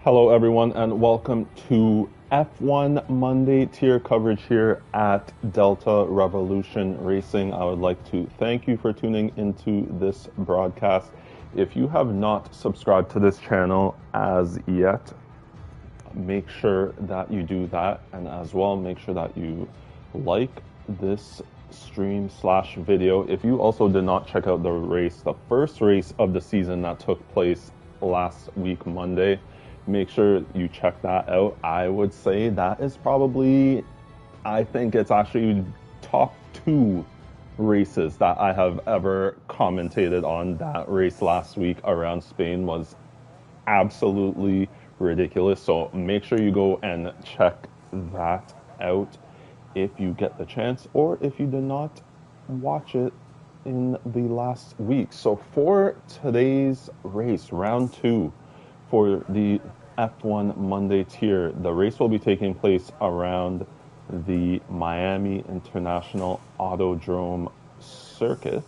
Hello, everyone, and welcome to F1 Monday tier coverage here at Delta Revolution Racing. I would like to thank you for tuning into this broadcast. If you have not subscribed to this channel as yet, make sure that you do that, and as well, make sure that you like this stream/video. If you also did not check out the first race of the season that took place last week, Monday, make sure you check that out. I would say that is probably, I think it's actually top 2 races that I have ever commentated on. That race last week around Spain was absolutely ridiculous. So make sure you go and check that out if you get the chance, or if you did not watch it in the last week. So for today's race, round 2, for the F1 Monday tier, the race will be taking place around the Miami International Autodrome circuit,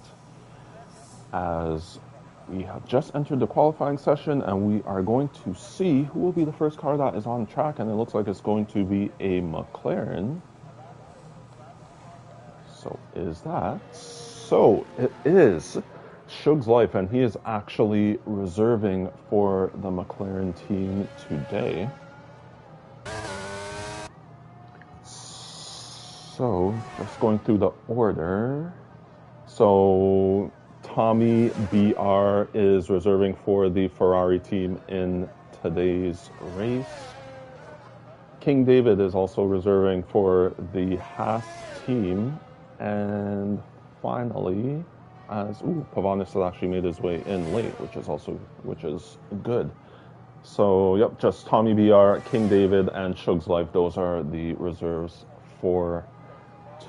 as we have just entered the qualifying session, and we are going to see who will be the first car that is on track, and it looks like it's going to be a McLaren. So it is Shug's Life, and he is actually reserving for the McLaren team today. So, just going through the order. So, Tommy BR is reserving for the Ferrari team in today's race. King David is also reserving for the Haas team. And finally, Pavanis has actually made his way in late, which is good. So, yep, just Tommy BR, King David, and Shug's Life. Those are the reserves for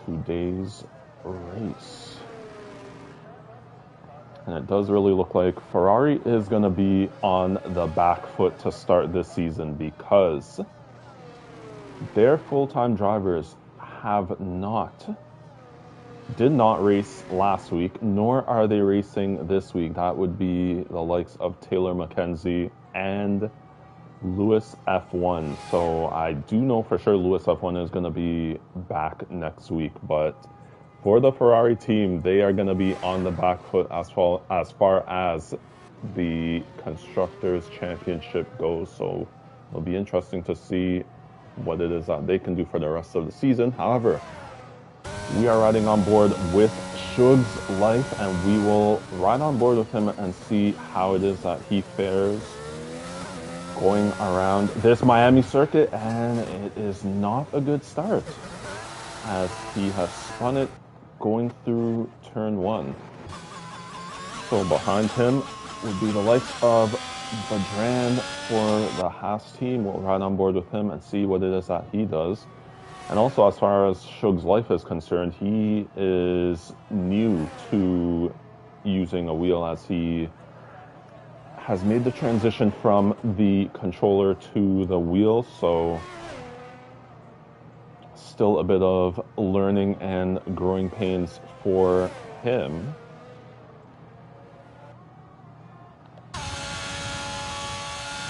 today's race. And it does really look like Ferrari is going to be on the back foot to start this season, because their full-time drivers did not race last week, nor are they racing this week. That would be the likes of Taylor McKenzie and Lewis F1. So I do know for sure Lewis F1 is going to be back next week, but for the Ferrari team, they are going to be on the back foot as far as the Constructors' Championship goes. So it'll be interesting to see what it is that they can do for the rest of the season. However, we are riding on board with Shug's Life, and we will ride on board with him and see how it is that he fares going around this Miami circuit. And it is not a good start, as he has spun it going through turn 1. So behind him would be the likes of Badran for the Haas team. We'll ride on board with him and see what it is that he does. And also, as far as Shug's Life is concerned, he is new to using a wheel, as he has made the transition from the controller to the wheel. So still a bit of learning and growing pains for him.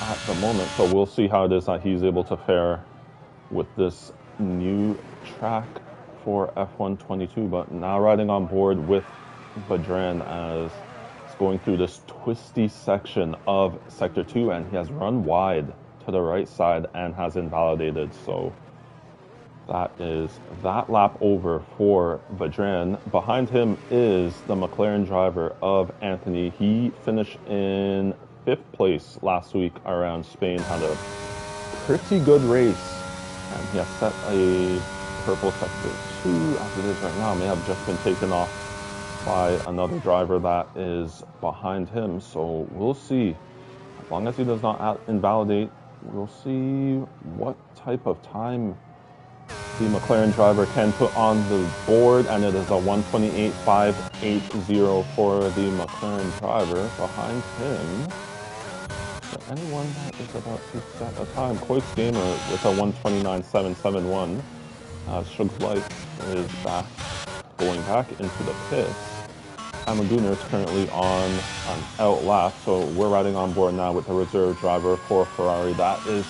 At the moment, so we'll see how it is that he's able to fare with this new track for F1 22, but now riding on board with Badran as it's going through this twisty section of Sector 2, and he has run wide to the right side and has invalidated. So that is that lap over for Badran. Behind him is the McLaren driver of Anthony. He finished in 5th place last week around Spain, had a pretty good race. And he has set a purple sector 2, as it is right now. May have just been taken off by another driver that is behind him. So we'll see. As long as he does not invalidate, we'll see what type of time the McLaren driver can put on the board. And it is a 1:28.580 for the McLaren driver. Behind him, anyone that is about to set a time. Coit's Gamer with a 1:29.771. Shug's Life is going back into the pits, Amaguner is currently on an out lap, so we're riding on board now with the reserve driver for Ferrari. That is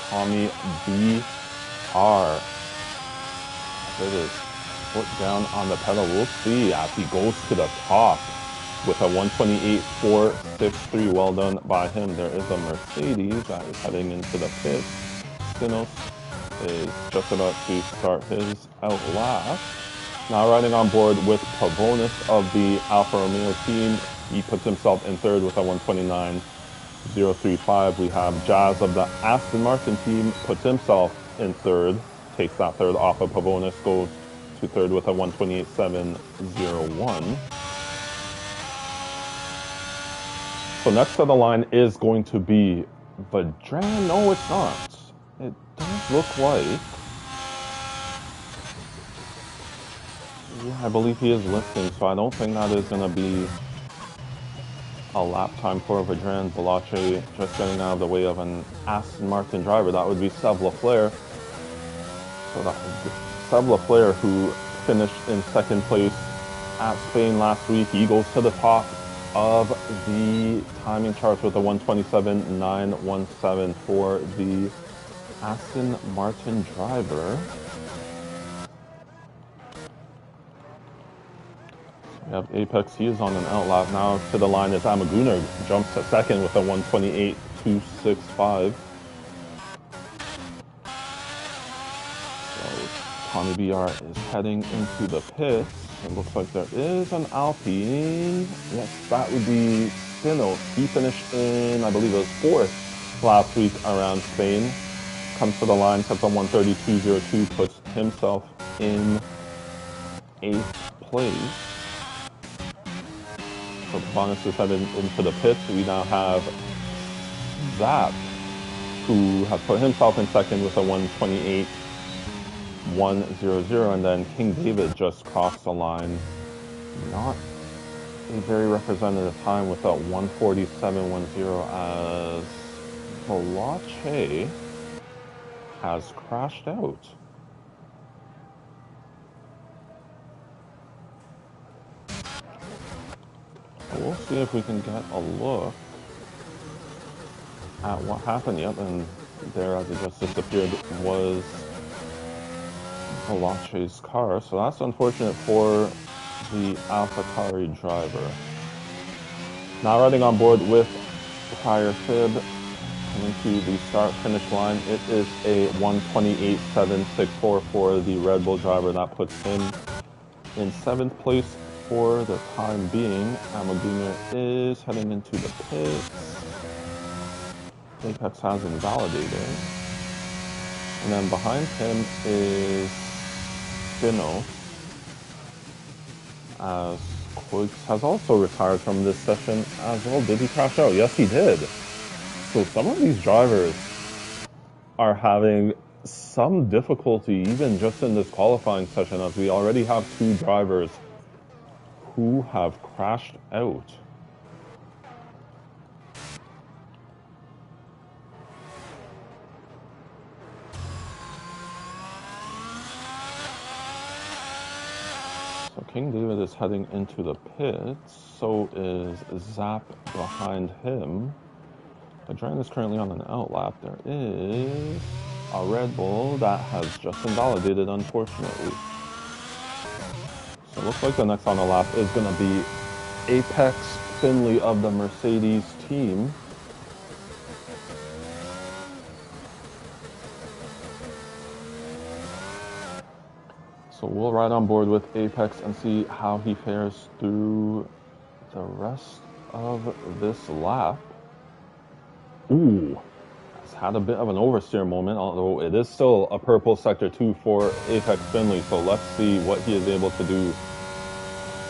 Tommy DRR. It is foot down on the pedal. We'll see as he goes to the top with a 128.463. Well done by him. There is a Mercedes that is heading into the pit. Stinos is just about to start his out lap. Now riding on board with Pavonis of the Alfa Romeo team. He puts himself in third with a 129.035. We have Jazz of the Aston Martin team, puts himself in third, takes that third off of Pavonis, goes to third with a 128.701. So next to the line is going to be Vedran. No, it's not. It does look like... Yeah, I believe he is lifting, so I don't think that is going to be a lap time for Vedran. Balache just getting out of the way of an Aston Martin driver. That would be Seb Leclerc. So that would be Seb Leclerc, who finished in second place at Spain last week. He goes to the top of the timing charts with a 127.917 for the Aston Martin driver. We have Apex, he is on an out lap. Now to the line is Amaguner, jumps to second with a 128.265. So Tommy BR is heading into the pits. It looks like there is an Alpine. Yes, that would be Stinos. He finished in, I believe it was fourth last week around Spain. Comes to the line, sets a 132.02, puts himself in 8th place. So Pavonis is headed into the pits. We now have Zap, who has put himself in second with a 128.100, and then King David just crossed the line. Not a very representative time with a 147.10 as Balache has crashed out. We'll see if we can get a look at what happened. Yep, and there as it just disappeared was Balache's car. So that's unfortunate for the AlphaTauri driver. Now riding on board with Tire Fib, coming to the start-finish line, it is a 128.764 for the Red Bull driver. That puts him in 7th place for the time being. Amaguner is heading into the pits. Apex has invalidated. And then behind him is Spino, as Quiggs has also retired from this session as well. Did he crash out? Yes, he did. So some of these drivers are having some difficulty even just in this qualifying session, as we already have 2 drivers who have crashed out. So King David is heading into the pits, so is Zap behind him. Adrian is currently on an out lap. There is a Red Bull that has just invalidated, unfortunately. So it looks like the next on the lap is going to be Apex Finley of the Mercedes team. So we'll ride on board with Apex and see how he fares through the rest of this lap. Ooh, has had a bit of an oversteer moment, although it is still a purple sector 2 for Apex Finley. So let's see what he is able to do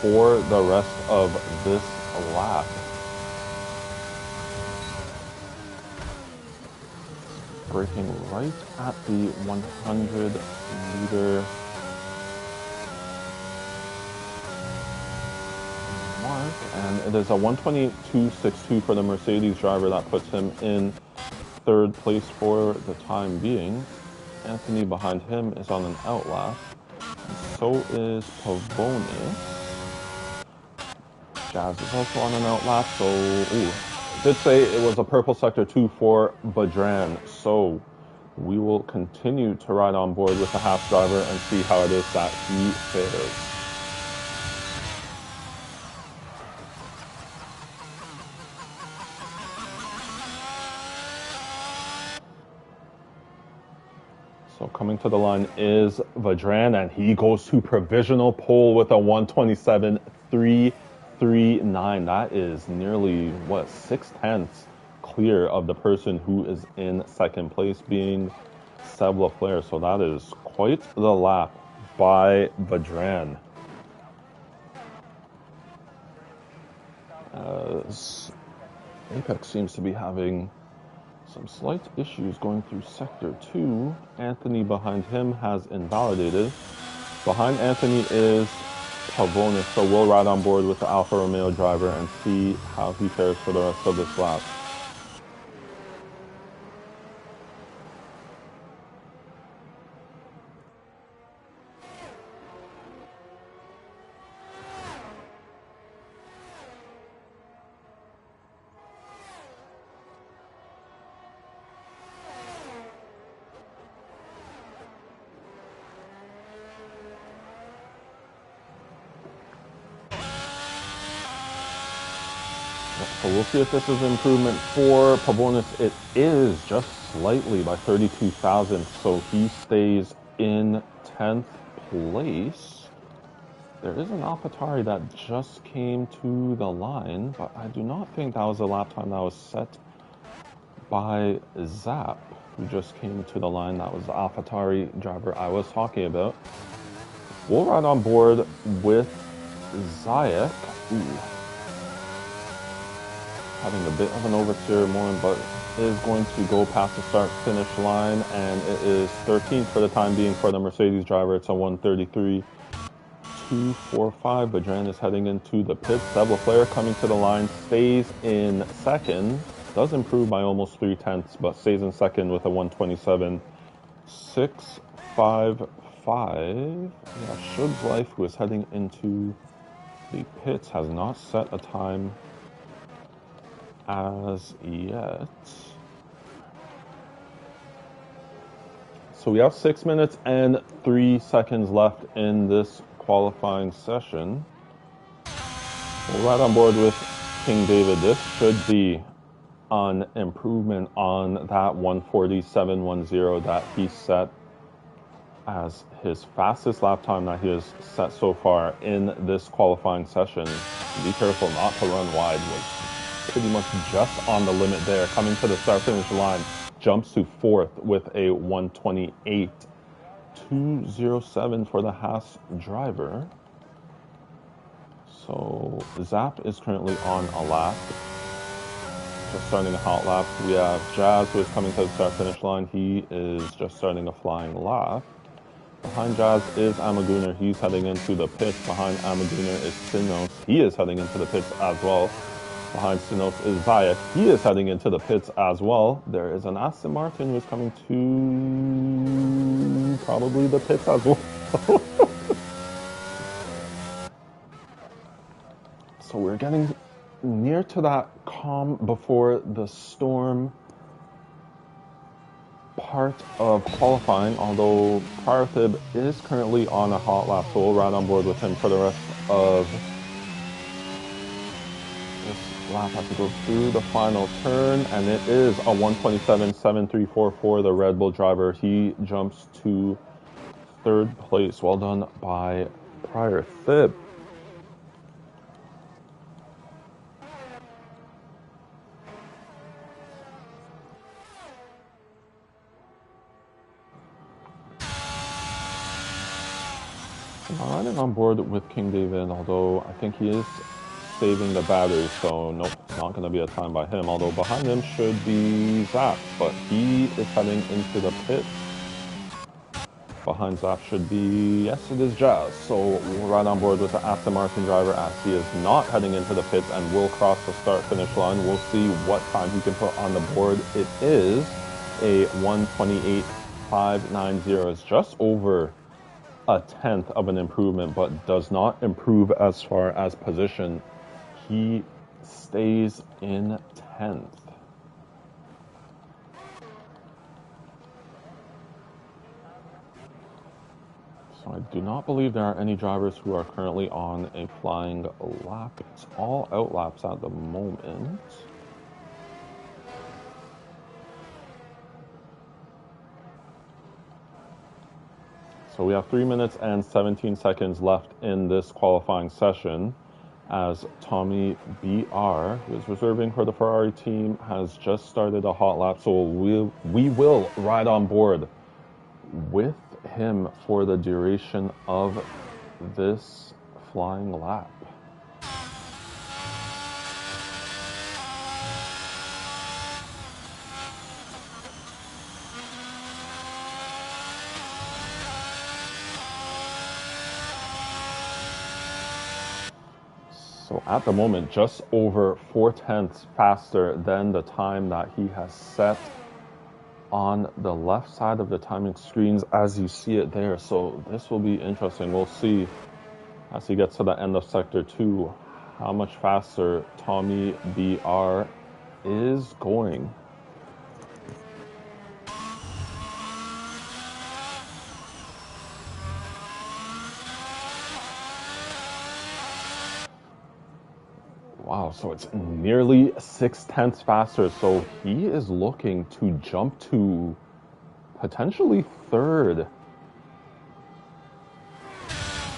for the rest of this lap. Braking right at the 100-meter mark, and it is a 122.62 for the Mercedes driver. That puts him in 3rd place for the time being. Anthony behind him is on an out lap. So is Pavonis. Jazz is also on an outlap, so did say it was a purple sector 2 for Badran. So we will continue to ride on board with the Haas driver and see how it is that he fares. So coming to the line is Badran, and he goes to provisional pole with a 127.339. That is nearly, what, 6/10 clear of the person who is in second place, being Seb LaFleur. So that is quite the lap by Badran. As Apex seems to be having some slight issues going through Sector 2. Anthony behind him has invalidated. Behind Anthony is Pavonis, so we'll ride on board with the Alfa Romeo driver and see how he fares for the rest of this lap. So we'll see if this is an improvement for Pavonis. It is just slightly by 32 thousandths, so he stays in 10th place. There is an AlphaTauri that just came to the line, but I do not think that was a lap time that was set by Zap, who just came to the line. That was the AlphaTauri driver I was talking about. We'll ride on board with Zayek. Having a bit of an oversteer moment, but is going to go past the start-finish line, and it is 13th for the time being for the Mercedes driver. It's a 133.245. Badran is heading into the pits. Seb LaFleur coming to the line, stays in second. Does improve by almost 3/10, but stays in second with a 127.655. Yeah, Shug's Life, who is heading into the pits, has not set a time as yet. So we have 6 minutes and 3 seconds left in this qualifying session. We'll ride on board with King David. This should be an improvement on that 147.10 that he set as his fastest lap time that he has set so far in this qualifying session. Be careful not to run wide. Was pretty much just on the limit there. Coming to the start-finish line, jumps to 4th with a 128.207 for the Haas driver. So Zap is currently on a lap, just starting a hot lap. We have Jazz, who is coming to the start-finish line. He is just starting a flying lap. Behind Jazz is Amaguner. He's heading into the pits. Behind Amaguner is Sinos. He is heading into the pits as well. Behind Sinos is Zayek. He is heading into the pits as well. There is an Aston Martin who is coming to probably the pits as well. So we're getting near to that calm before the storm part of qualifying, although Parthib is currently on a hot lap, so we'll ride on board with him for the rest of this lap. Has to go through the final turn, and it is a 127.7344. The Red Bull driver, he jumps to 3rd place. Well done by Parthib. Riding on board with King David, although I think he is saving the battery, so nope, not going to be a time by him. Although behind him should be Zap, but he is heading into the pits. Behind Zap should be, yes, it is Jazz. So we'll ride on board with the Aston Martin driver as he is not heading into the pits and will cross the start-finish line. We'll see what time he can put on the board. It is a 128.590. It's just over a 10th of an improvement, but does not improve as far as position. he stays in 10th. So I do not believe there are any drivers who are currently on a flying lap. It's all out laps at the moment. So we have 3 minutes and 17 seconds left in this qualifying session as Tommy BR, who is reserving for the Ferrari team, has just started a hot lap. So we will ride on board with him for the duration of this flying lap. So at the moment, just over 4/10 faster than the time that he has set on the left side of the timing screens as you see it there. So this will be interesting. We'll see as he gets to the end of Sector 2 how much faster Tommy BR is going. Wow, so it's nearly 6/10 faster. So he is looking to jump to potentially third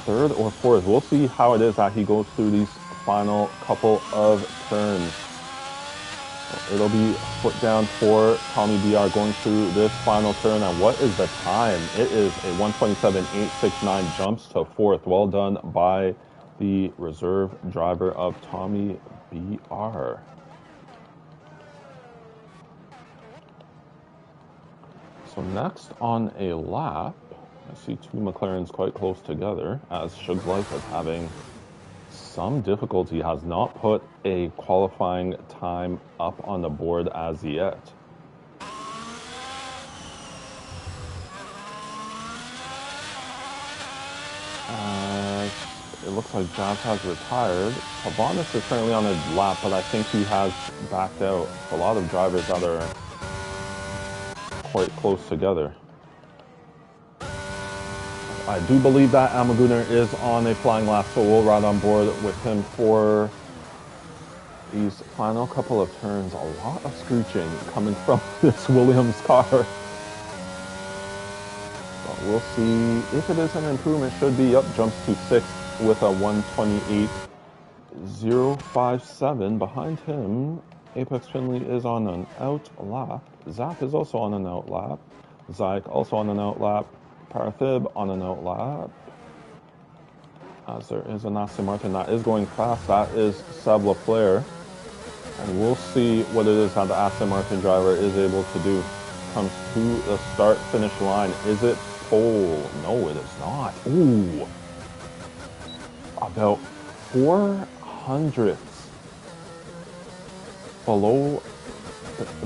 or fourth. We'll see how it is that he goes through these final couple of turns. So it'll be foot down for Tommy BR going through this final turn. And what is the time? It is a 1:27.869, jumps to fourth. Well done by the reserve driver of Tommy BR. So next on a lap, I see two McLarens quite close together as Shug's Life is having some difficulty, has not put a qualifying time up on the board as yet. It looks like Jazz has retired. Pavonis is currently on a lap, but I think he has backed out. A lot of drivers that are quite close together. I do believe that Amaguner is on a flying lap, so we'll ride on board with him for these final couple of turns. A lot of screeching coming from this Williams car. But we'll see if it is an improvement. Should be up, jumps to sixth with a 1:28.057. Behind him, Apex Finley is on an out lap. Zap is also on an out lap. Zayek also on an out lap. Parathib on an out lap. As there is an Aston Martin that is going fast. That is Seb Leclerc. And we'll see what it is that the Aston Martin driver is able to do. Comes to the start-finish line. Is it pole? No, it is not. Ooh. About 400 below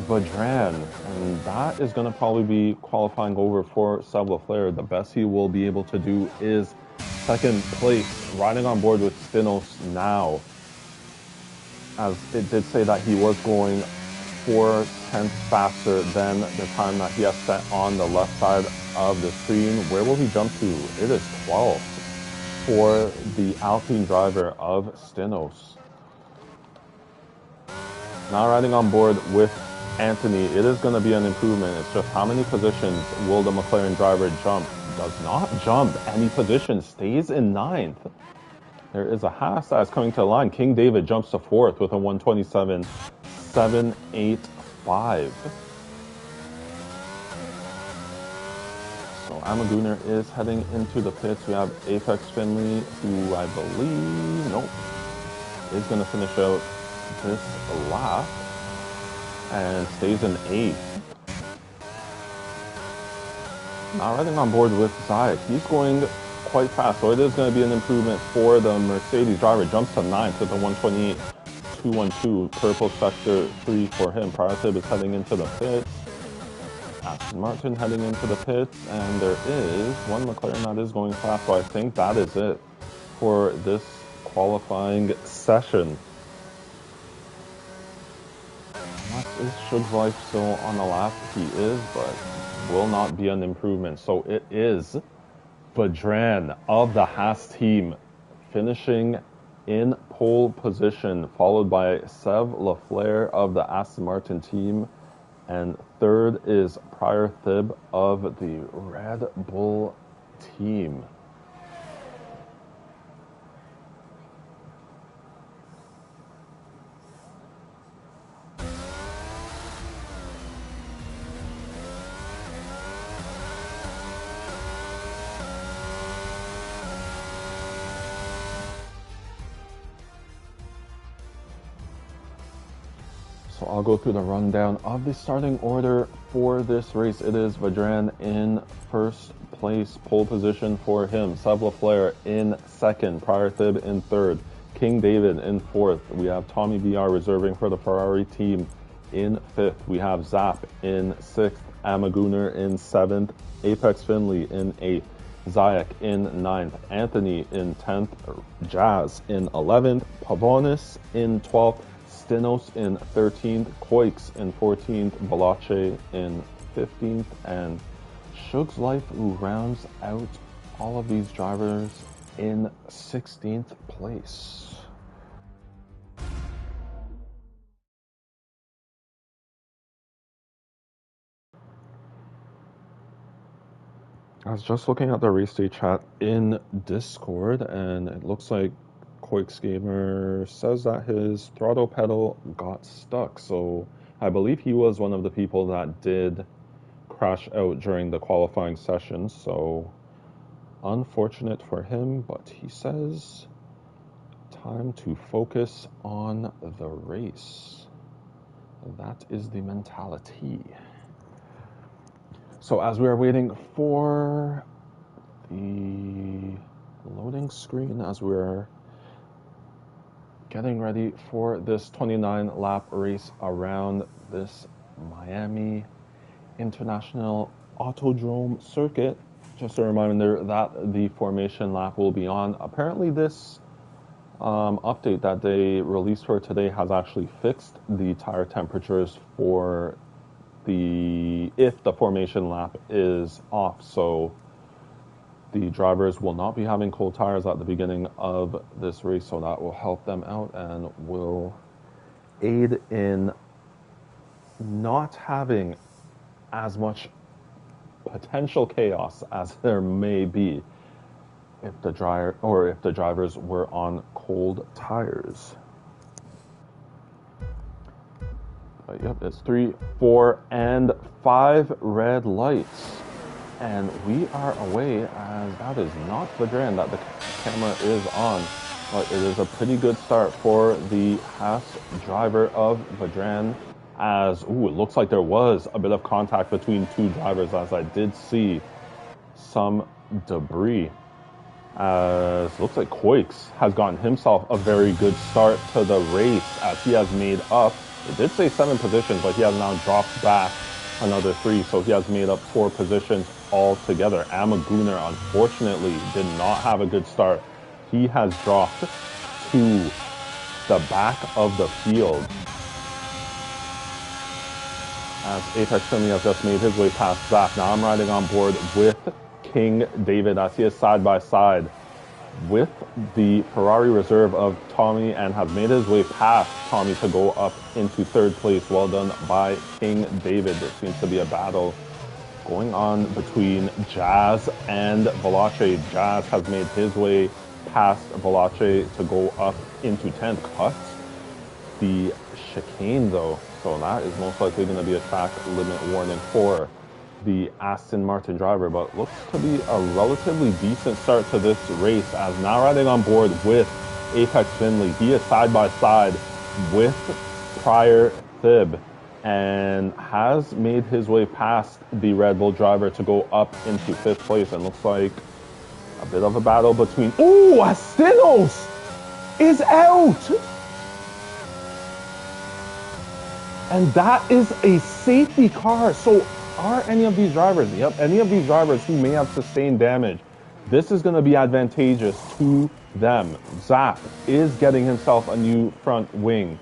Badran, and that is going to probably be qualifying over for Seb Leclerc. The best he will be able to do is second place, riding on board with Stinos now, as it did say that he was going 4/10 faster than the time that he has set on the left side of the screen. Where will he jump to? It is 12th for the Alpine driver of Stinos. Now riding on board with Anthony, it is going to be an improvement. It's just how many positions will the McLaren driver jump? Does not jump any position, stays in 9th. There is a Haas that is coming to the line. King David jumps to 4th with a 1:27.785. So Amaguner is heading into the pits. We have Apex Finley, who I believe, is going to finish out this lap and stays in 8th. Now riding on board with Zayek, he's going quite fast, so it is going to be an improvement for the Mercedes driver. Jumps to 9th with a 1:28.212, purple sector 3 for him. Parathib is heading into the pits. Aston Martin heading into the pits, and there is one McLaren that is going fast, so I think that is it for this qualifying session. Is Shug's life still on the lap? He is, but will not be an improvement. So it is Vedran of the Haas team finishing in pole position, followed by Sev Lafleur of the Aston Martin team, and third is Prior Thib of the Red Bull team. So I'll go through the rundown of the starting order for this race. It is Vedran in first place, pole position for him. Sev Lafleur in second, Prior Thib in third, King David in fourth. We have Tommy BR reserving for the Ferrari team in fifth. We have Zap in sixth, Amaguner in seventh, Apex Finley in eighth, Zayek in ninth, Anthony in 10th, Jazz in 11th, Pavonis in 12th, Stinos in 13th, Koix in 14th, Balache in 15th, and Shug's Life, who rounds out all of these drivers in 16th place. I was just looking at the race day chat in Discord, and it looks like Koix Gamer says that his throttle pedal got stuck. So I believe he was one of the people that did crash out during the qualifying session. So unfortunate for him, but he says time to focus on the race. That is the mentality. So as we are waiting for the loading screen, as we're getting ready for this 29-lap race around this Miami International Autodrome circuit, just a reminder that the formation lap will be on. Apparently this update that they released for today has actually fixed the tire temperatures for if the formation lap is off, so the drivers will not be having cold tires at the beginning of this race, so that will help them out and will aid in not having as much potential chaos as there may be if the drivers were on cold tires. Yep, it's 3, 4, and 5 red lights. And we are away, as that is not Vedran that the camera is on. But it is a pretty good start for the Haas driver of Vedran, as, it looks like there was a bit of contact between two drivers, as I did see some debris. As looks like Koix has gotten himself a very good start to the race, as he has made up, it did say 7 positions, but he has now dropped back another 3, so he has made up 4 positions altogether. Amaguner, unfortunately, did not have a good start. He has dropped to the back of the field, as Apex Finley has just made his way past Zap. Now I'm riding on board with King David, as he is side by side with the Ferrari reserve of Tommy, and has made his way past Tommy to go up into 3rd place. Well done by King David. There seems to be a battle going on between Jazz and Balache. Jazz has made his way past Balache to go up into 10th. Cuts the chicane though, so that is most likely going to be a track limit warning for the Aston Martin driver, but looks to be a relatively decent start to this race, as now riding on board with Apex Finley. He is side by side with Prior Thib and has made his way past the Red Bull driver to go up into 5th place, and looks like a bit of a battle between... Astinos is out! And that is a safety car. So are any of these drivers, any of these drivers who may have sustained damage, this is going to be advantageous to them. Zap is getting himself a new front wing.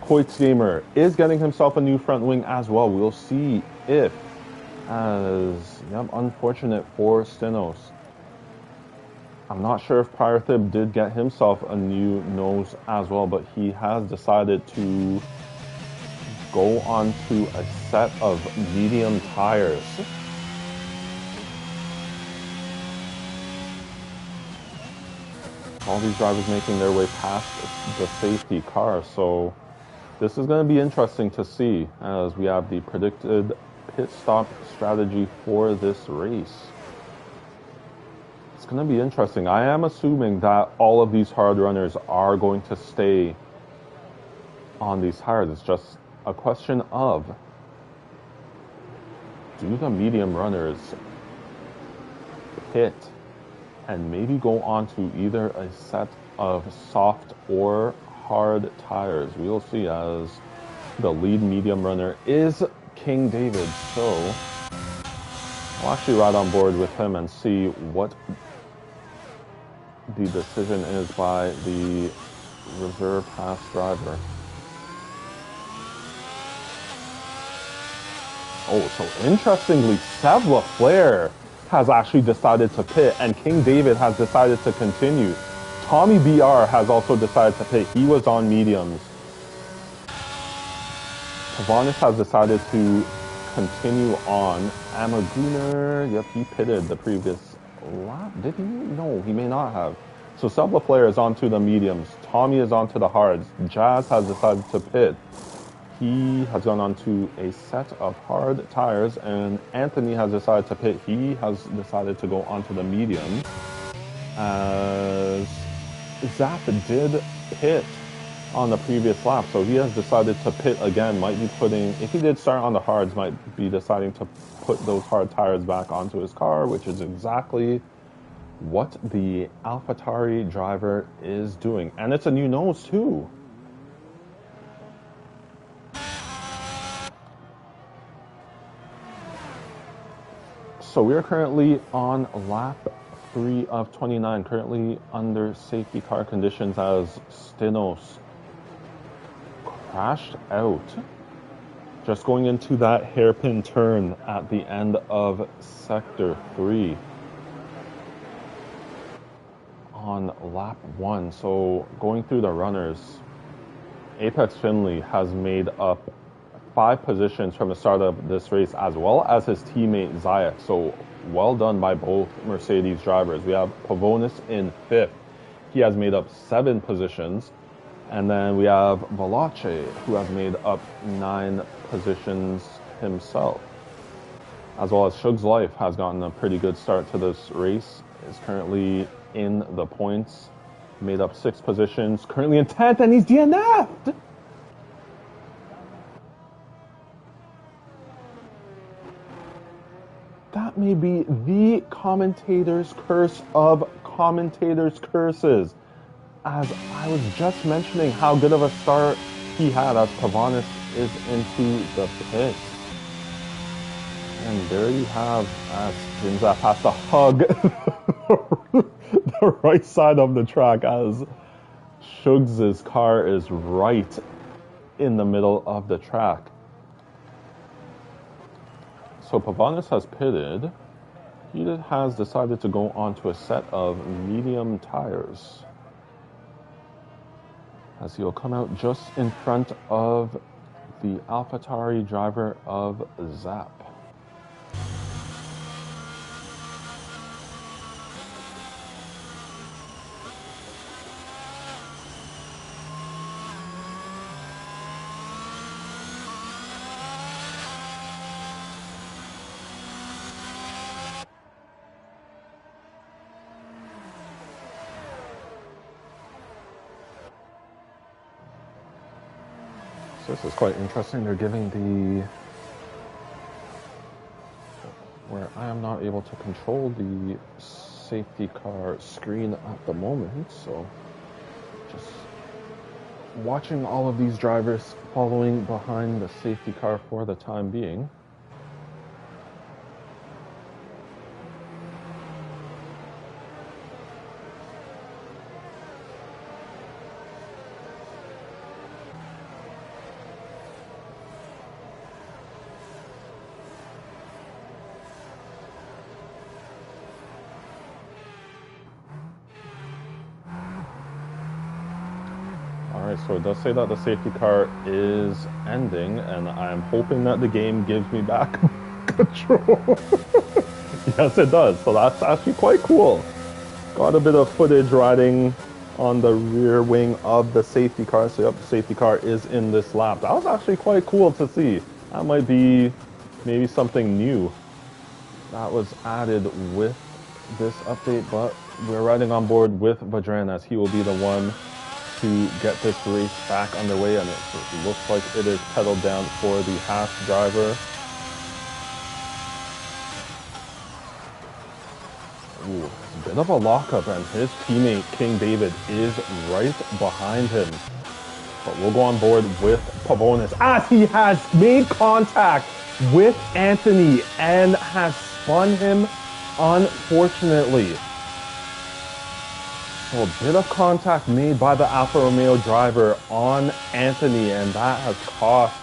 Hoyt Gamer is getting himself a new front wing as well. We'll see if, as, yep, unfortunate for Stenos. I'm not sure if Pyrethib did get himself a new nose as well, but he has decided to go on to a set of medium tires. All these drivers making their way past the safety car, so this is going to be interesting to see as we have the predicted pit stop strategy for this race. It's going to be interesting. I am assuming that all of these hard runners are going to stay on these tires. It's just a question of, do the medium runners pit and maybe go on to either a set of soft or hard tires? We'll see, as the lead medium runner is King David. So I'll actually ride on board with him and see what the decision is by the reserve pass driver. Oh, so interestingly, Seb LaFleur has actually decided to pit, and King David has decided to continue. Tommy BR has also decided to pit. He was on mediums. Pavonis has decided to continue on. Amaguner, yep, he pitted the previous lap. Did he? No, he may not have. So Seb LaFleur is onto the mediums. Tommy is onto the hards. Jazz has decided to pit. He has gone on to a set of hard tires, and Anthony has decided to pit. He has decided to go onto the medium, as Zap did pit on the previous lap, so he has decided to pit again. Might be putting, if he did start on the hards, might be deciding to put those hard tires back onto his car, which is exactly what the AlphaTauri driver is doing. And it's a new nose too. So we are currently on lap 3 of 29, currently under safety car conditions, as Stenos crashed out just going into that hairpin turn at the end of sector 3 on lap 1. So going through the runners, Apex Finley has made up 5 positions from the start of this race, as well as his teammate Zayek. So well done by both Mercedes drivers. We have Pavonis in 5th. He has made up 7 positions. And then we have Valache, who has made up 9 positions himself. As well as Shug's Life has gotten a pretty good start to this race. Is currently in the points, made up 6 positions, currently in 10th, and he's DNF'd! That may be the commentator's curse of commentator's curses, as I was just mentioning how good of a start he had, as Pavonis is into the pit. And there you have, as Jinzap has to hug the right side of the track, as Shugs' car is right in the middle of the track. So Pavonis has pitted. He has decided to go onto a set of medium tires, as he'll come out just in front of the AlphaTauri driver of Zap. This is quite interesting. They're giving where I am not able to control the safety car screen at the moment, so just watching all of these drivers following behind the safety car for the time being. so it does say that the safety car is ending, and I'm hoping that the game gives me back control. Yes, it does. So that's actually quite cool. Got a bit of footage riding on the rear wing of the safety car. So yep, the safety car is in this lap. That was actually quite cool to see. That might be maybe something new that was added with this update, but we're riding on board with Vedran as he will be the one to get this race back underway, and it looks like it is pedaled down for the Haas driver. Ooh, a bit of a lockup, and his teammate King David is right behind him. But we'll go on board with Pavonis as he has made contact with Anthony and has spun him, unfortunately. So a bit of contact made by the Alfa Romeo driver on Anthony, and that has cost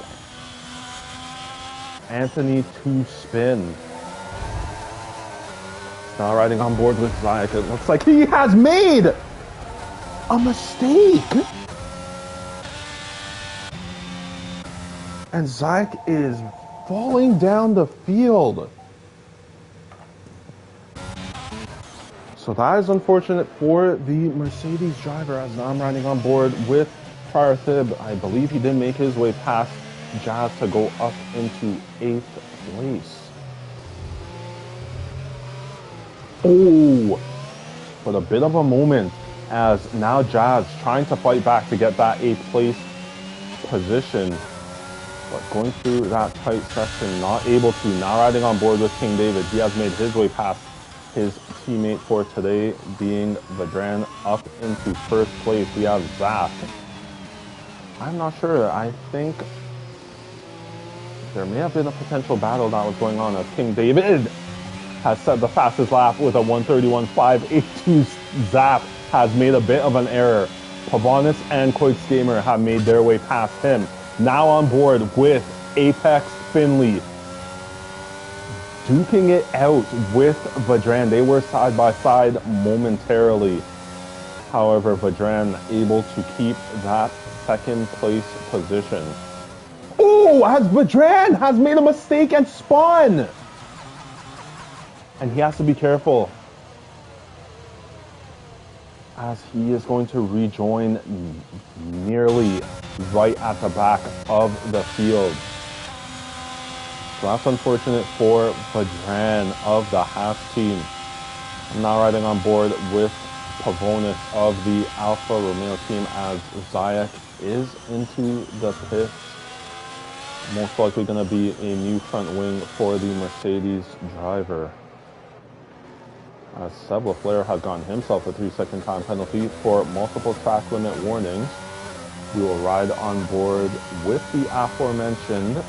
Anthony to spin. Now riding on board with Zayek, it looks like he has made a mistake. And Zayek is falling down the field. So that is unfortunate for the Mercedes driver, as now I'm riding on board with Prior Thib. I believe he did make his way past Jazz to go up into 8th place. Oh, but a bit of a moment as now Jazz trying to fight back to get that 8th place position, but going through that tight section, not able to. Now riding on board with King David, he has made his way past his teammate for today, being Vedran, up into 1st place. We have Zach. I'm not sure. I think there may have been a potential battle that was going on as King David has set the fastest lap with a 1:31.582. Zap has made a bit of an error. Pavonis and Koix Gamer have made their way past him. Now on board with Apex Finley, duking it out with Vedran. They were side by side momentarily. However, Vedran able to keep that 2nd place position. Oh, as Vedran has made a mistake and spun! And he has to be careful, as he is going to rejoin nearly right at the back of the field. So that's unfortunate for Vedran of the Haas team. I'm now riding on board with Pavonis of the Alfa Romeo team as Zayek is into the pits. Most likely going to be a new front wing for the Mercedes driver, as Seb Lafleur has gotten himself a 3-second time penalty for multiple track limit warnings. We will ride on board with the aforementioned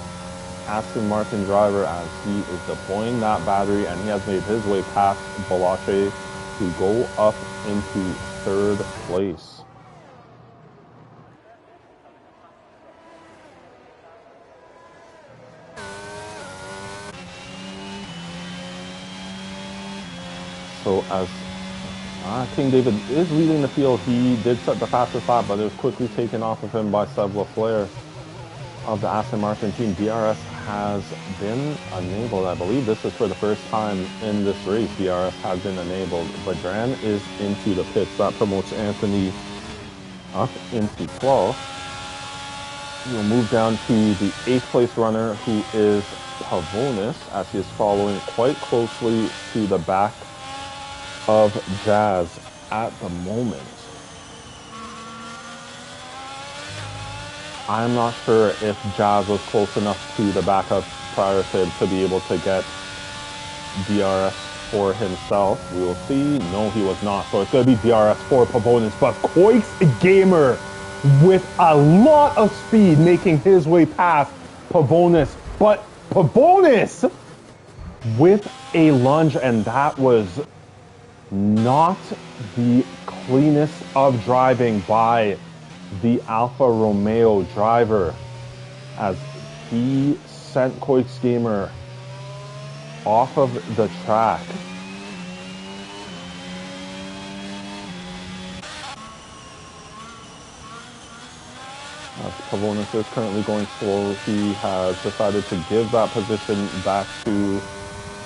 Aston Martin driver as he is deploying that battery, and he has made his way past Balache to go up into 3rd place. So as King David is leading the field, he did set the fastest lap, but it was quickly taken off of him by Seb Lafleur of the Aston Martin team. DRS has been enabled. I believe this is for the first time in this race. DRS has been enabled. Vedran is into the pits. That promotes Anthony up into 12th. We'll move down to the 8th place runner, who is Pavonis, as he is following quite closely to the back of Jazz at the moment. I'm not sure if Jazz was close enough to the back of Prior Thib to be able to get DRS for himself. We will see. No, he was not. So it's going to be DRS for Pavonis, but Koix Gamer with a lot of speed making his way past Pavonis. But Pavonis with a lunge, and that was not the cleanest of driving by the Alfa Romeo driver, as he sent Koix Gamer off of the track. As Pavonis is currently going slow, he has decided to give that position back to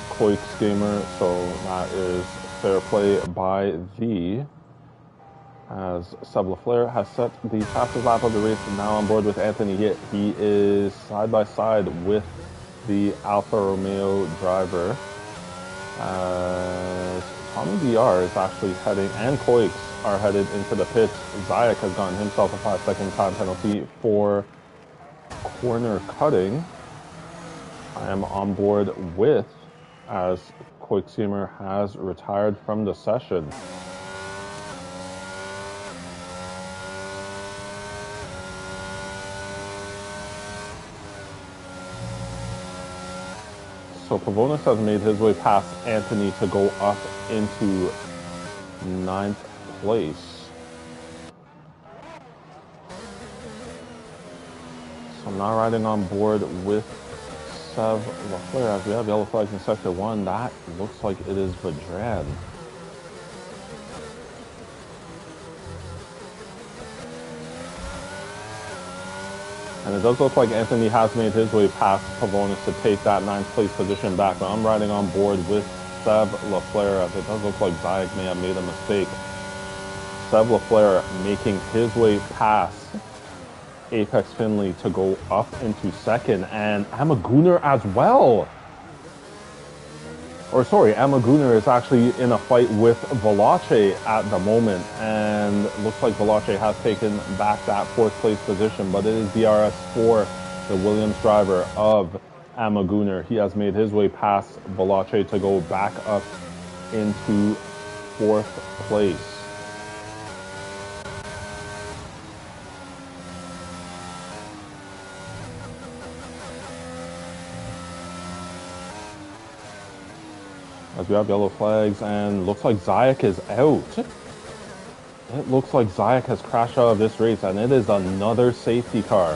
Koik's Gamer, so that is fair play by the. As Seb LaFleur has set the fastest lap of the race and now on board with Anthony Hitt. He is side by side with the Alfa Romeo driver. As Tommy DR is actually heading, and Koiks are headed into the pits. Zayek has gotten himself a 5-second time penalty for corner cutting. I am on board with, as Koik Gamer has retired from the session. So Pavonis has made his way past Anthony to go up into 9th place. So I'm now riding on board with Seb LaFleur as we have yellow flags in Sector 1. That looks like it is Vedran. And it does look like Anthony has made his way past Pavonis to take that 9th place position back. But I'm riding on board with Seb LaFleur as it does look like Zayek may have made a mistake. Seb LaFleur making his way past Apex Finley to go up into 2nd, and Emma Gunnar as well. Or sorry, Emma Gunnar is actually in a fight with Valache at the moment, and looks like Valache has taken back that 4th place position, but it is DRS for the Williams driver of Emma Gunnar. He has made his way past Valache to go back up into 4th place. As we have yellow flags, and looks like Zayek is out. It looks like Zayek has crashed out of this race, and it is another safety car.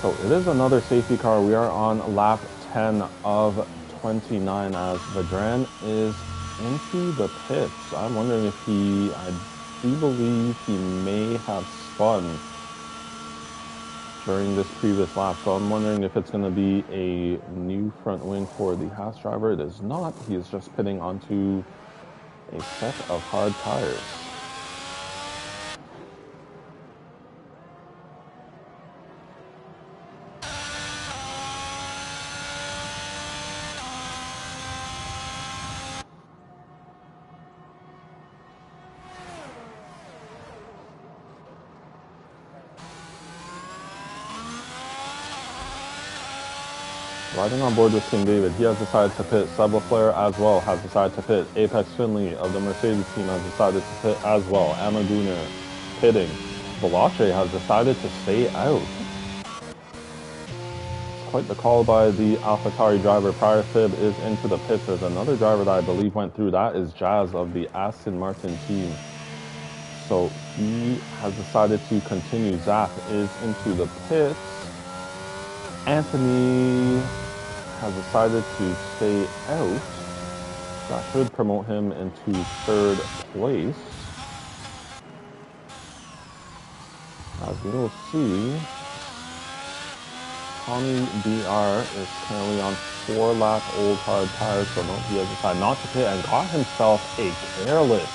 So it is another safety car. We are on lap 10 of 29 as Vedran is into the pits. I'm wondering if I do believe he may have spun during this previous lap. So I'm wondering if it's going to be a new front wing for the Haas driver. It is not. He is just pitting onto a set of hard tires. Riding on board with King David, he has decided to pit. Seb LaFleur as well has decided to pit. Apex Finley of the Mercedes team has decided to pit as well. Emma Gunnar pitting. Valache has decided to stay out. It's quite the call by the AlphaTauri driver. Prior Fib is into the pits. There's another driver that I believe went through. That is Jazz of the Aston Martin team. So he has decided to continue. Zap is into the pits. Anthony has decided to stay out. That should promote him into 3rd place. As we will see, Tommy DR is currently on 4-lap old hard tires, so no, he has decided not to pit and got himself a careless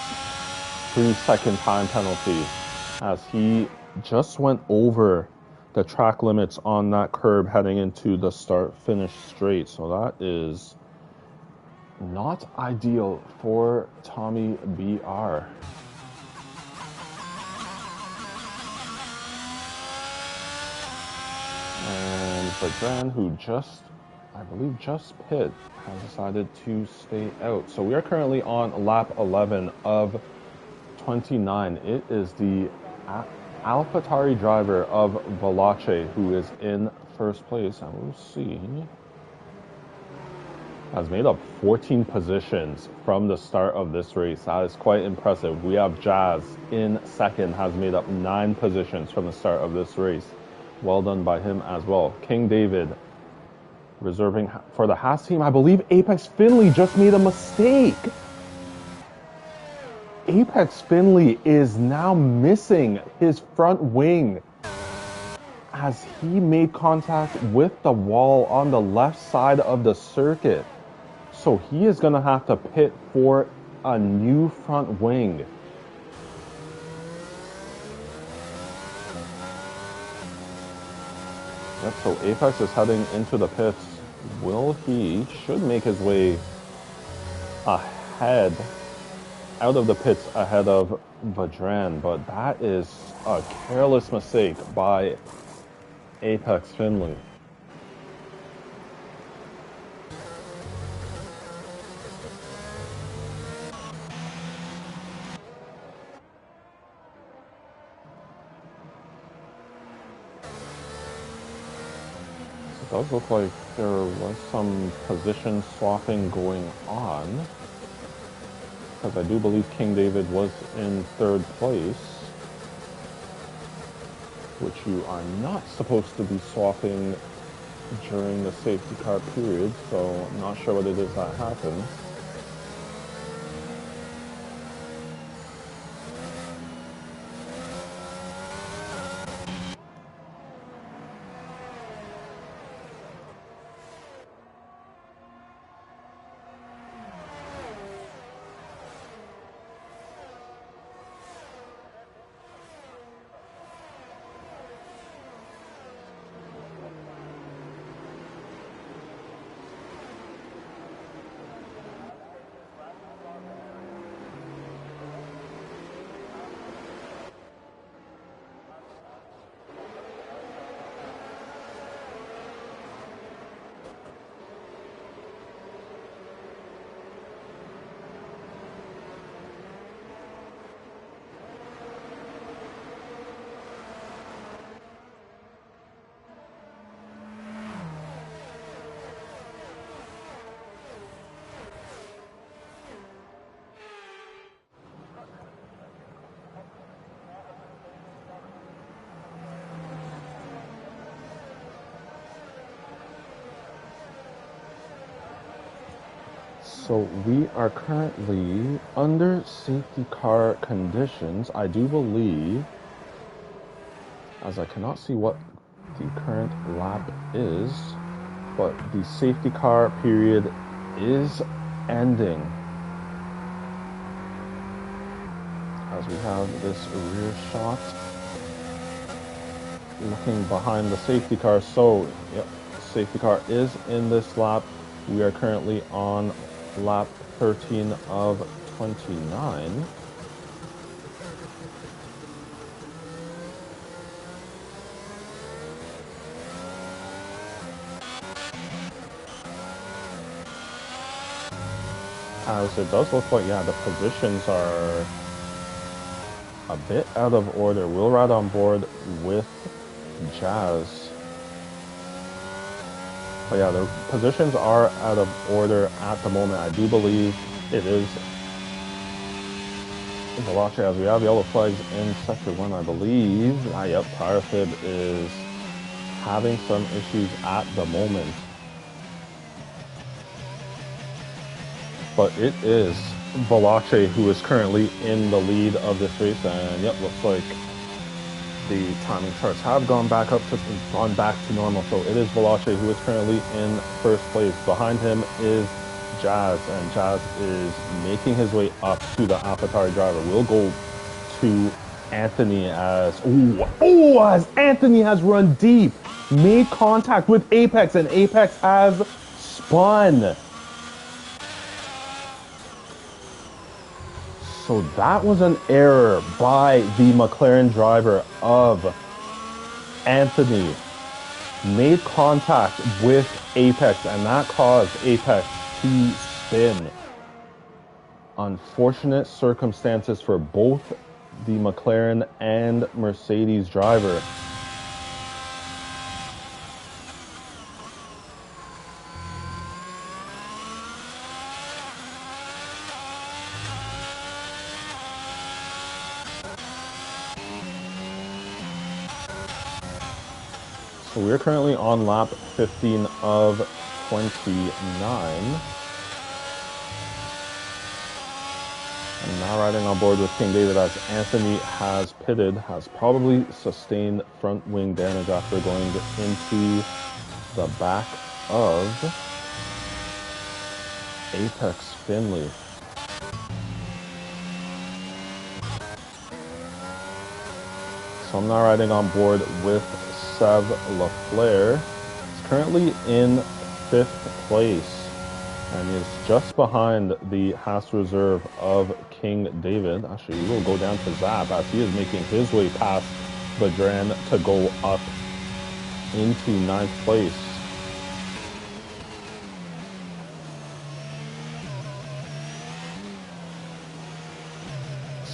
3-second time penalty as he just went over the track limits on that curb heading into the start-finish straight. So that is not ideal for Tommy BR. And Vedran, who I believe just pit, has decided to stay out. So we are currently on lap 11 of 29. It is the AlphaTauri driver of Valache who is in 1st place, and we'll see. Has made up 14 positions from the start of this race. That is quite impressive. We have Jazz in 2nd, has made up 9 positions from the start of this race. Well done by him as well. King David Reserving for the Haas team, I believe Apex Finley just made a mistake. Apex Finley is now missing his front wing as he made contact with the wall on the left side of the circuit. So he is going to have to pit for a new front wing. Yep, so Apex is heading into the pits. Will he? Should make his way ahead, out of the pits ahead of Vadran, but that is a careless mistake by Apex Finley. It does look like there was some position swapping going on, because I do believe King David was in third place, which you are not supposed to be swapping during the safety car period, so I'm not sure what it is that happened. So we are currently under safety car conditions. I do believe, as I cannot see what the current lap is, but the safety car period is ending. As we have this rear shot looking behind the safety car. So, yep, safety car is in this lap. We are currently on lap 13 of 29. As it does look like, yeah, the positions are a bit out of order. We'll ride on board with Jazz. But yeah, the positions are out of order at the moment. I do believe it is Veloce, as we have yellow flags in Sector 1, I believe. Yep, Tire Fib is having some issues at the moment. But it is Veloce who is currently in the lead of this race, and yep, looks like the timing charts have gone back to normal. So it is Veloce who is currently in first place. Behind him is Jazz, and Jazz is making his way up to the AlphaTauri driver. We'll go to Anthony as as Anthony has run deep, made contact with Apex, and Apex has spun. So that was an error by the McLaren driver of Anthony. Made contact with Apex, and that caused Apex to spin. Unfortunate circumstances for both the McLaren and Mercedes driver. So we're currently on lap 15 of 29. And now riding on board with King David as Anthony has pitted, has probably sustained front wing damage after going into the back of Apex Finley. So I'm now riding on board with Sev LaFleur. He's currently in 5th place. And he is just behind the Haas reserve of King David. Actually, he will go down to Zap as he is making his way past Badran to go up into 9th place.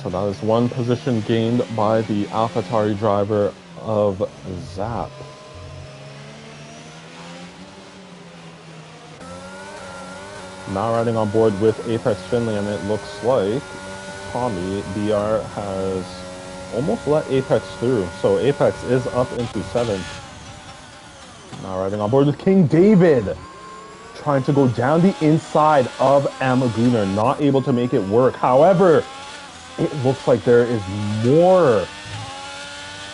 So that is one position gained by the AlphaTauri driver of Zap. Now riding on board with Apex Finley, and it looks like Tommy DR has almost let Apex through. So Apex is up into 7th. Now riding on board with King David, trying to go down the inside of Amaguner, not able to make it work. However, it looks like there is more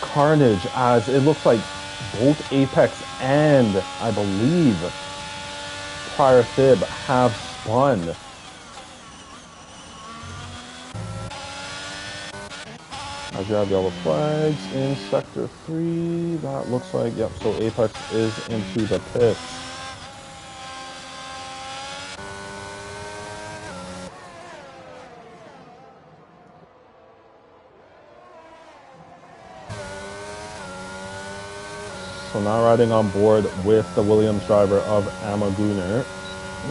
carnage as it looks like both Apex and, I believe, Prior Fib have spun. As you have yellow flags in Sector 3, that looks like, yep, so Apex is into the pits. So now riding on board with the Williams driver of Amaguner.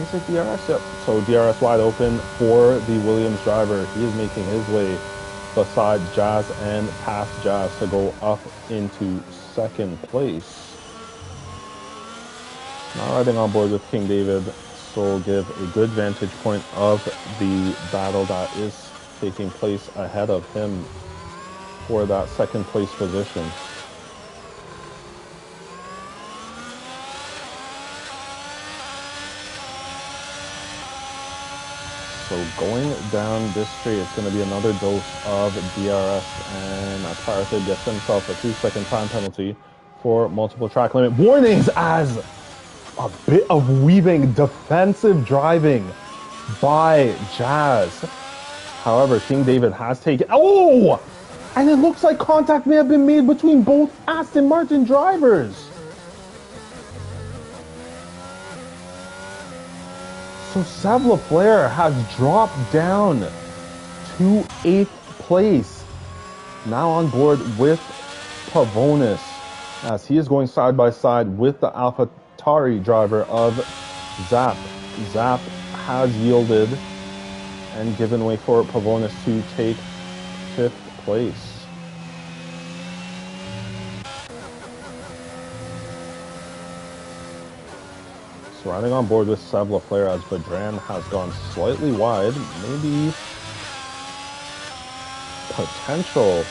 Is it DRS? Yep. So DRS wide open for the Williams driver. He is making his way beside Jazz and past Jazz to go up into 2nd place. Now riding on board with King David, so give a good vantage point of the battle that is taking place ahead of him for that 2nd place position. So going down this straight, it's going to be another dose of DRS, and Parafid gets himself a 2-second time penalty for multiple track limit warnings as a bit of weaving defensive driving by Jazz. However, King David has taken, and it looks like contact may have been made between both Aston Martin drivers. So Sev LaFleur has dropped down to 8th place. Now on board with Pavonis as he is going side by side with the AlphaTauri driver of Zap. Zap has yielded and given way for Pavonis to take 5th place. So riding on board with Sev LaFleur as Badran has gone slightly wide. Maybe potential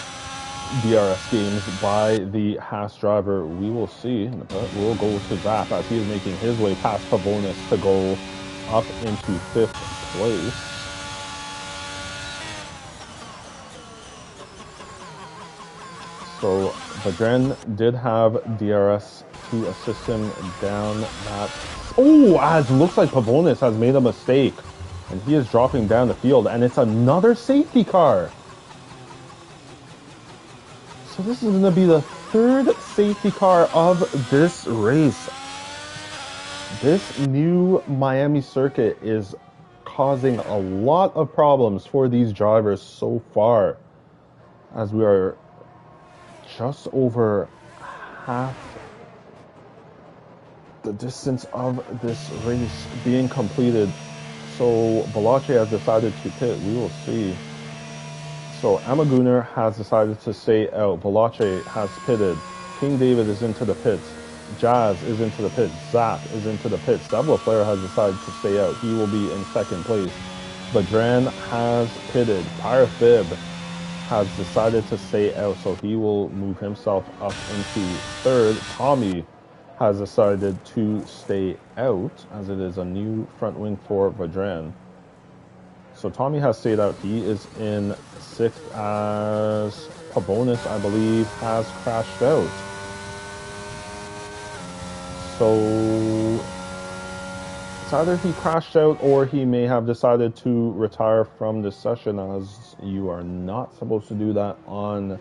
DRS games by the Haas driver. We will see. But we'll go to Zap as he is making his way past Pavonis to go up into 5th place. So Badran did have DRS to assist him down that. As it looks like Pavonis has made a mistake and he is dropping down the field, and it's another safety car. So this is going to be the 3rd safety car of this race. This new Miami circuit is causing a lot of problems for these drivers so far, as we are just over half the distance of this race being completed. So Balache has decided to pit. We will see. So Amaguner has decided to stay out. Balache has pitted. King David is into the pits. Jazz is into the pits. Zap is into the pits. Sev LaFleur has decided to stay out. He will be in 2nd place. Badran has pitted. Parafib has decided to stay out, so he will move himself up into 3rd. Tommy has decided to stay out, as it is a new front wing for Vedran. So Tommy has stayed out. He is in 6th as Pavonis, I believe, has crashed out. So it's either he crashed out or he may have decided to retire from this session, as you are not supposed to do that on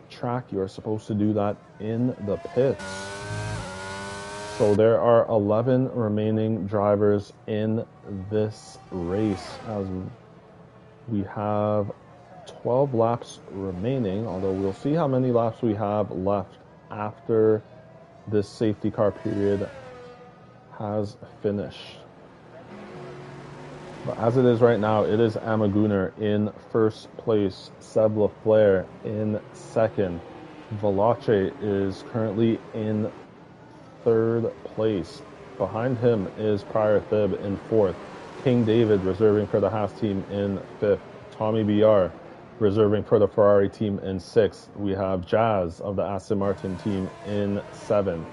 track. You are supposed to do that in the pits. So there are 11 remaining drivers in this race, as we have 12 laps remaining, although we'll see how many laps we have left after this safety car period has finished. But as it is right now, it is Amaguner in first place, Seb Lafleur in second. Valache is currently in third place. Behind him is Prior Thib in fourth. King David reserving for the Haas team in fifth. Tommy BR reserving for the Ferrari team in sixth. We have Jazz of the Aston Martin team in seventh.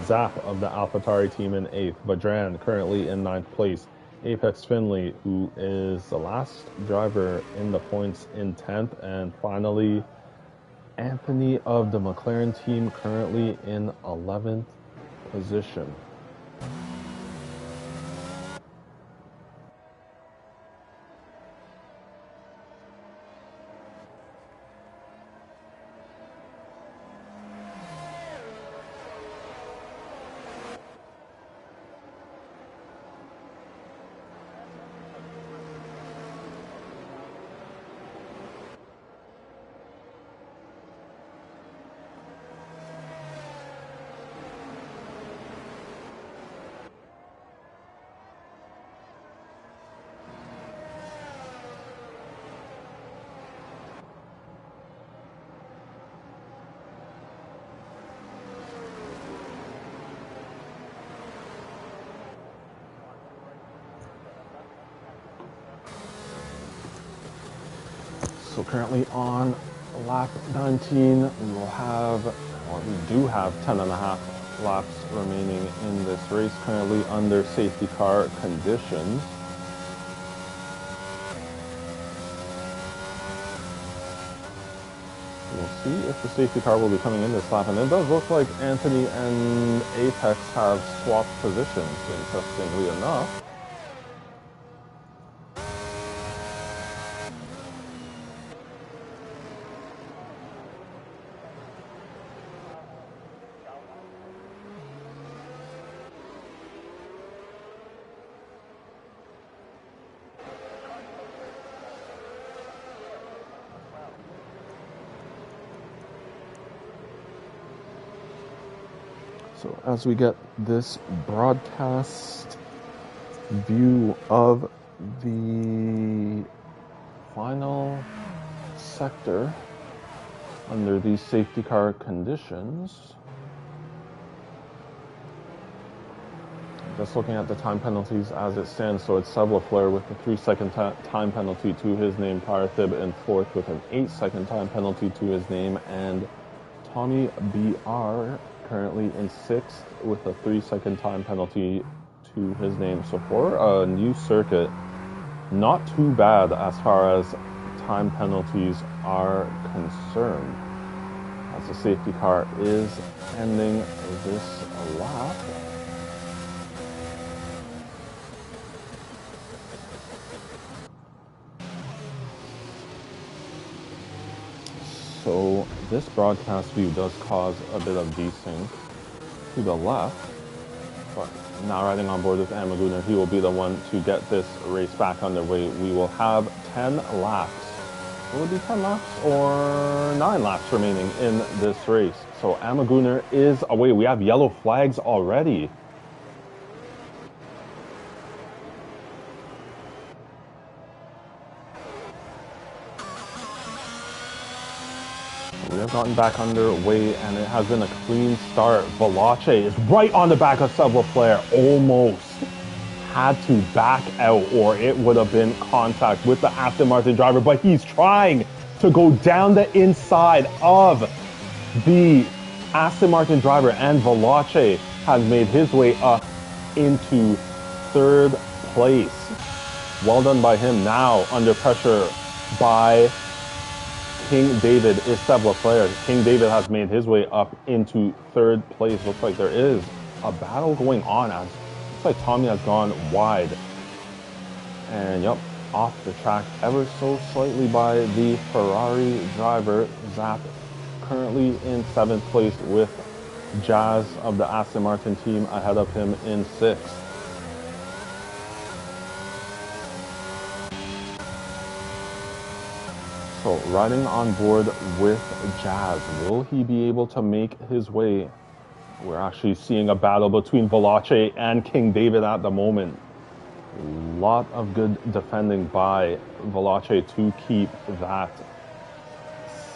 Zap of the AlphaTauri team in eighth. Vedran currently in ninth place. Apex Finley, who is the last driver in the points, in 10th. And finally, Anthony of the McLaren team currently in 11th position. So currently on lap 19, we do have 10.5 laps remaining in this race, currently under safety car conditions. We'll see if the safety car will be coming in this lap, and it does look like Anthony and Apex have swapped positions, interestingly enough. So as we get this broadcast view of the final sector under these safety car conditions, just looking at the time penalties as it stands, so it's Seb Lafleur with a 3-second time penalty to his name, Prior Thib in fourth with an 8-second time penalty to his name, and Tommy BR currently in sixth with a 3-second time penalty to his name. So for a new circuit, not too bad as far as time penalties are concerned, as the safety car is ending this lap. So this broadcast view does cause a bit of desync to the left, but now riding on board with Amaguner, he will be the one to get this race back underway. We will have 10 laps. Will it be 10 laps or 9 laps remaining in this race? So Amaguner is away. We have yellow flags already. We have gotten back underway, and it has been a clean start. Valache is right on the back of Seb Lafleur. Almost had to back out, or it would have been contact with the Aston Martin driver, but he's trying to go down the inside of the Aston Martin driver and Veloce has made his way up into third place. Well done by him. Now under pressure by King David is Seb Leclerc. King David has made his way up into third place. Looks like there is a battle going on. Looks like Tommy has gone wide. And yep, off the track ever so slightly by the Ferrari driver, Zap, currently in 7th place with Jazz of the Aston Martin team ahead of him in 6th. So riding on board with Jazz, will he be able to make his way? We're actually seeing a battle between Veloce and King David at the moment. A lot of good defending by Veloce to keep that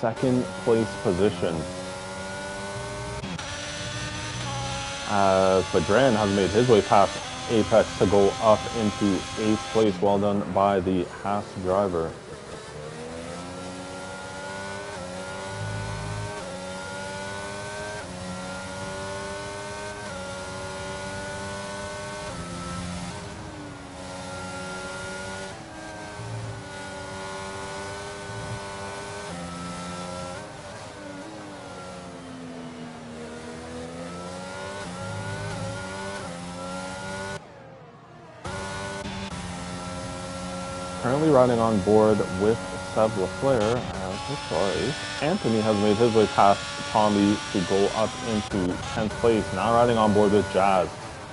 2nd place position. As Vedran has made his way past Apex to go up into 8th place. Well done by the Haas driver. Currently riding on board with Seb Leclerc. Anthony has made his way past Tommy to go up into 10th place. Now riding on board with Jazz.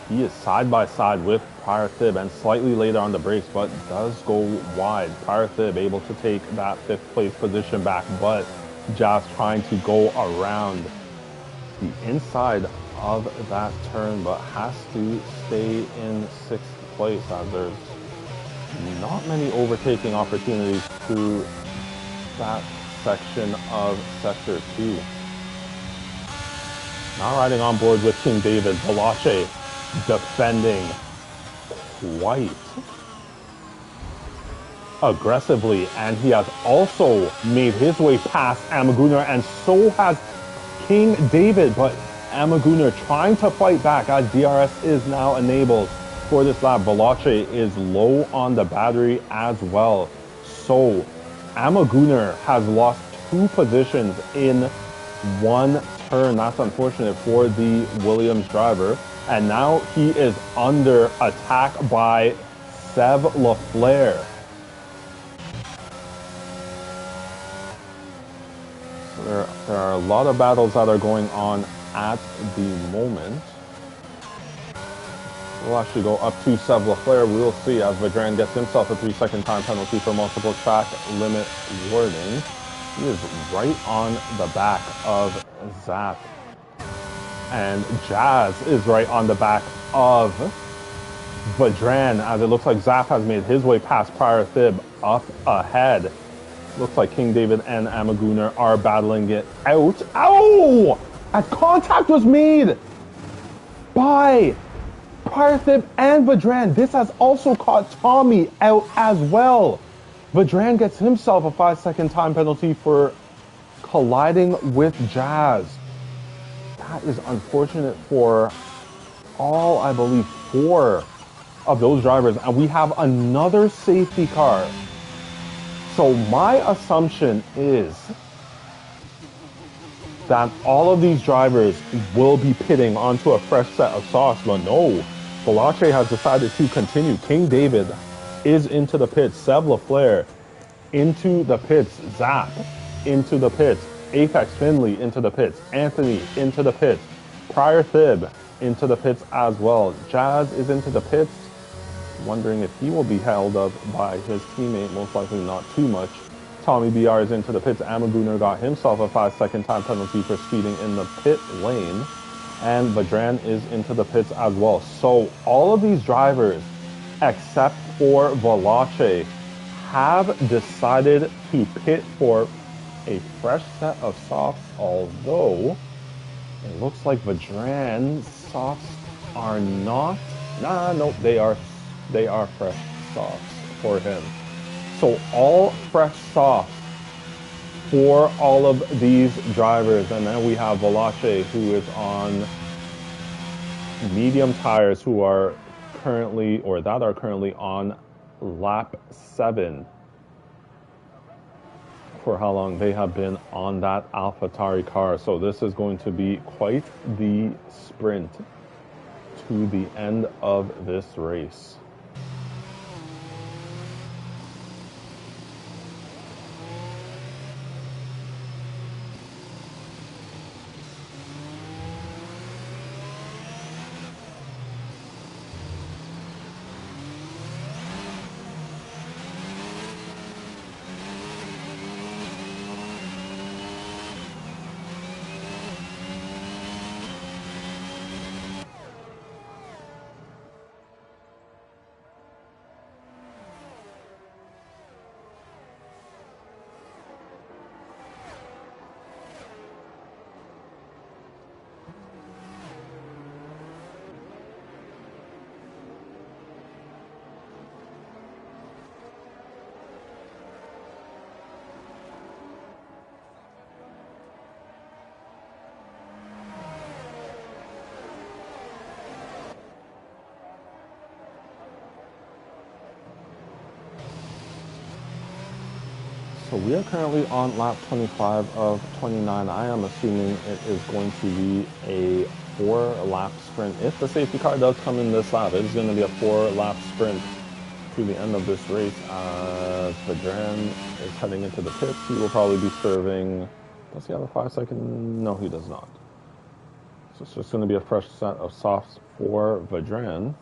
He is side by side with Prior Thib and slightly later on the brakes, but does go wide. Prior Thib able to take that 5th place position back, but Jazz trying to go around the inside of that turn, but has to stay in 6th place as there's not many overtaking opportunities through that section of Sector 2. Now riding on board with King David, Veloce defending quite aggressively, and he has also made his way past Amaguner, and so has King David, but Amaguner trying to fight back as DRS is now enabled for this lap. Veloce is low on the battery as well. So Amaguner has lost 2 positions in 1 turn. That's unfortunate for the Williams driver. And now he is under attack by Seb Leclerc. So there are a lot of battles that are going on at the moment. We'll actually go up to Seb Leclerc. We will see as Vedran gets himself a 3-second time penalty for multiple track limit warnings. He is right on the back of Zap. And Jazz is right on the back of Vedran, as it looks like Zap has made his way past Prior Thib up ahead. Looks like King David and Amaguner are battling it out. Ow! As contact was made by Prior Thib and Vedran. This has also caught Tommy out as well. Vedran gets himself a 5-second time penalty for colliding with Jazz. That is unfortunate for all, I believe, 4 of those drivers. And we have another safety car. So my assumption is that all of these drivers will be pitting onto a fresh set of sauce, but no. Veloce has decided to continue. King David is into the pits. Seb Leclerc into the pits. Zap into the pits. Apex Finley into the pits. Anthony into the pits. Prior Thib into the pits as well. Jazz is into the pits. Wondering if he will be held up by his teammate. Most likely not too much. Tommy BR is into the pits. Amaguner got himself a 5-second time penalty for speeding in the pit lane. And Vedran is into the pits as well. So all of these drivers, except for Veloce, have decided to pit for a fresh set of softs, although it looks like Vedran's softs are not. Nope, they are fresh softs for him. So all fresh softs for all of these drivers. And then we have Veloce, who is on medium tires, who are currently, or that are currently on lap 7. For how long they have been on that AlphaTauri car. So this is going to be quite the sprint to the end of this race. So we are currently on lap 25 of 29. I am assuming it is going to be a 4-lap sprint. If the safety car does come in this lap, it's going to be a 4-lap sprint to the end of this race. Vedran is heading into the pits. He will probably be serving. Does he have a 5-second? No, he does not. So it's just going to be a fresh set of softs for Vedran.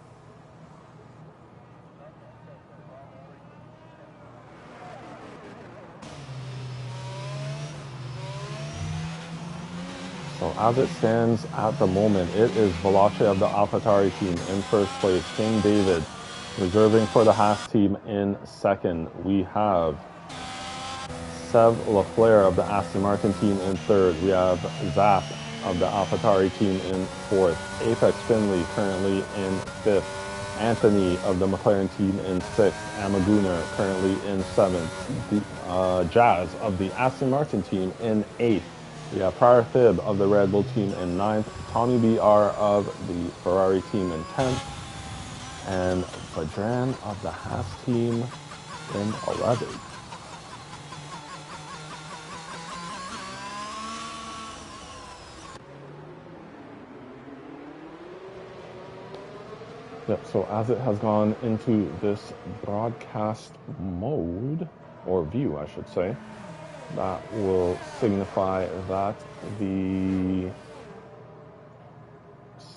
So as it stands at the moment, it is Veloce of the AlphaTauri team in first place. King David reserving for the Haas team in second. We have Sev Lafleur of the Aston Martin team in third. We have Zap of the AlphaTauri team in fourth. Apex Finley currently in fifth. Anthony of the McLaren team in sixth. Amaguner currently in seventh. Jazz of the Aston Martin team in eighth. We have Prior Fib of the Red Bull team in ninth. Tommy BR of the Ferrari team in 10th. And Vedran of the Haas team in 11th. Yep, so as it has gone into this broadcast mode, or view, I should say, that will signify that the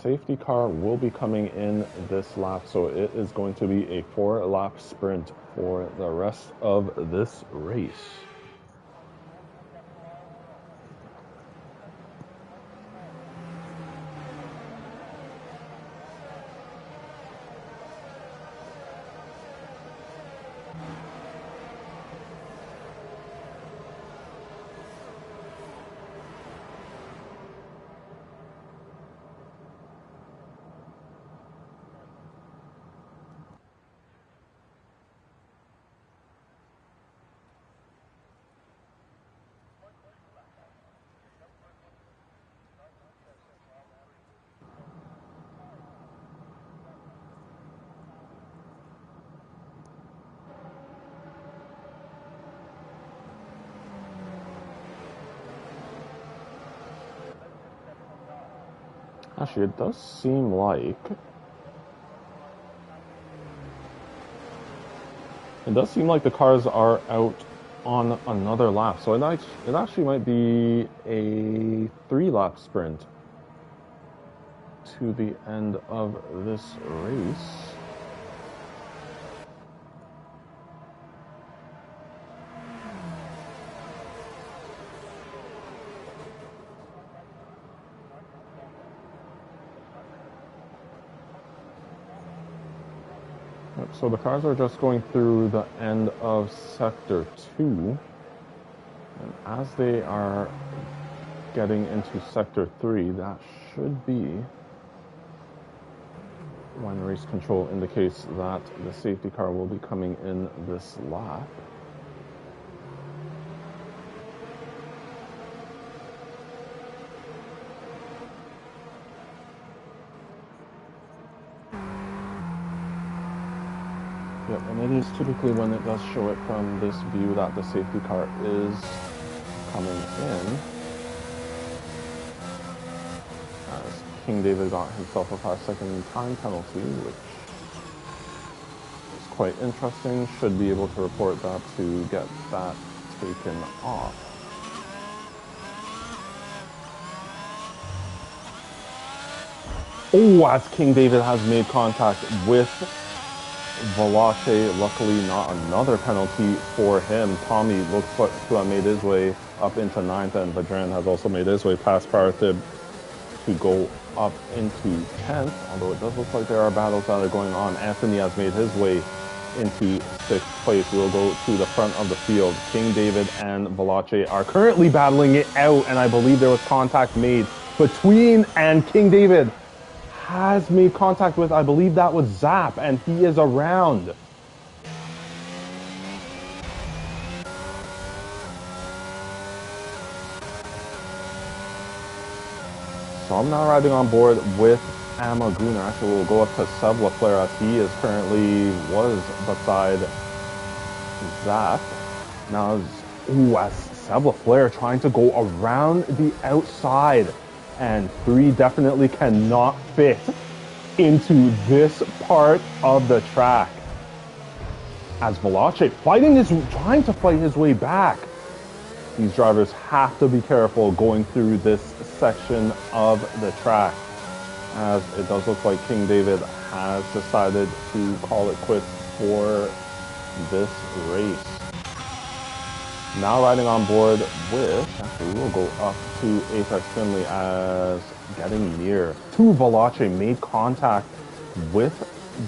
safety car will be coming in this lap. So it is going to be a 4-lap sprint for the rest of this race. Actually, it does seem like the cars are out on another lap. So it actually might be a 3-lap sprint to the end of this race. So the cars are just going through the end of Sector 2. And as they are getting into Sector 3, that should be when race control indicates that the safety car will be coming in this lap. And it is typically when it does show it from this view that the safety car is coming in. As King David got himself a 5-second time penalty, which is quite interesting. Should be able to report that to get that taken off. Oh, as King David has made contact with Valache, luckily not another penalty for him. Tommy looks to have made his way up into 9th, and Vedran has also made his way past Parathib to go up into 10th, although it does look like there are battles that are going on. Anthony has made his way into 6th place. We will go to the front of the field. King David and Valache are currently battling it out, and I believe there was contact made between, and King David has made contact with, I believe that was Zap, and he is around. So I'm now riding on board with Amaguna. Actually, we'll go up to Seb LaFleur as he is currently was beside Zap. Now, as Seb LaFleur trying to go around the outside, and 3 definitely cannot fit into this part of the track. As Valache trying to fight his way back. These drivers have to be careful going through this section of the track, as it does look like King David has decided to call it quits for this race. Now riding on board with, actually we'll go up to Apex Finley as getting near to Valache, made contact with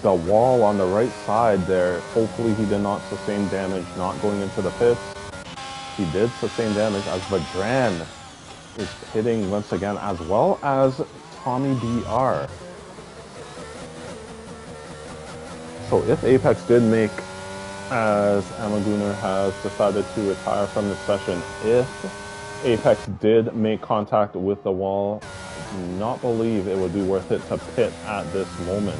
the wall on the right side there. Hopefully he did not sustain damage not going into the pits. He did sustain damage as Vedran is hitting once again, as well as Tommy DR. So if Apex did make, as Amaguna has decided to retire from the session, if Apex did make contact with the wall, I do not believe it would be worth it to pit at this moment.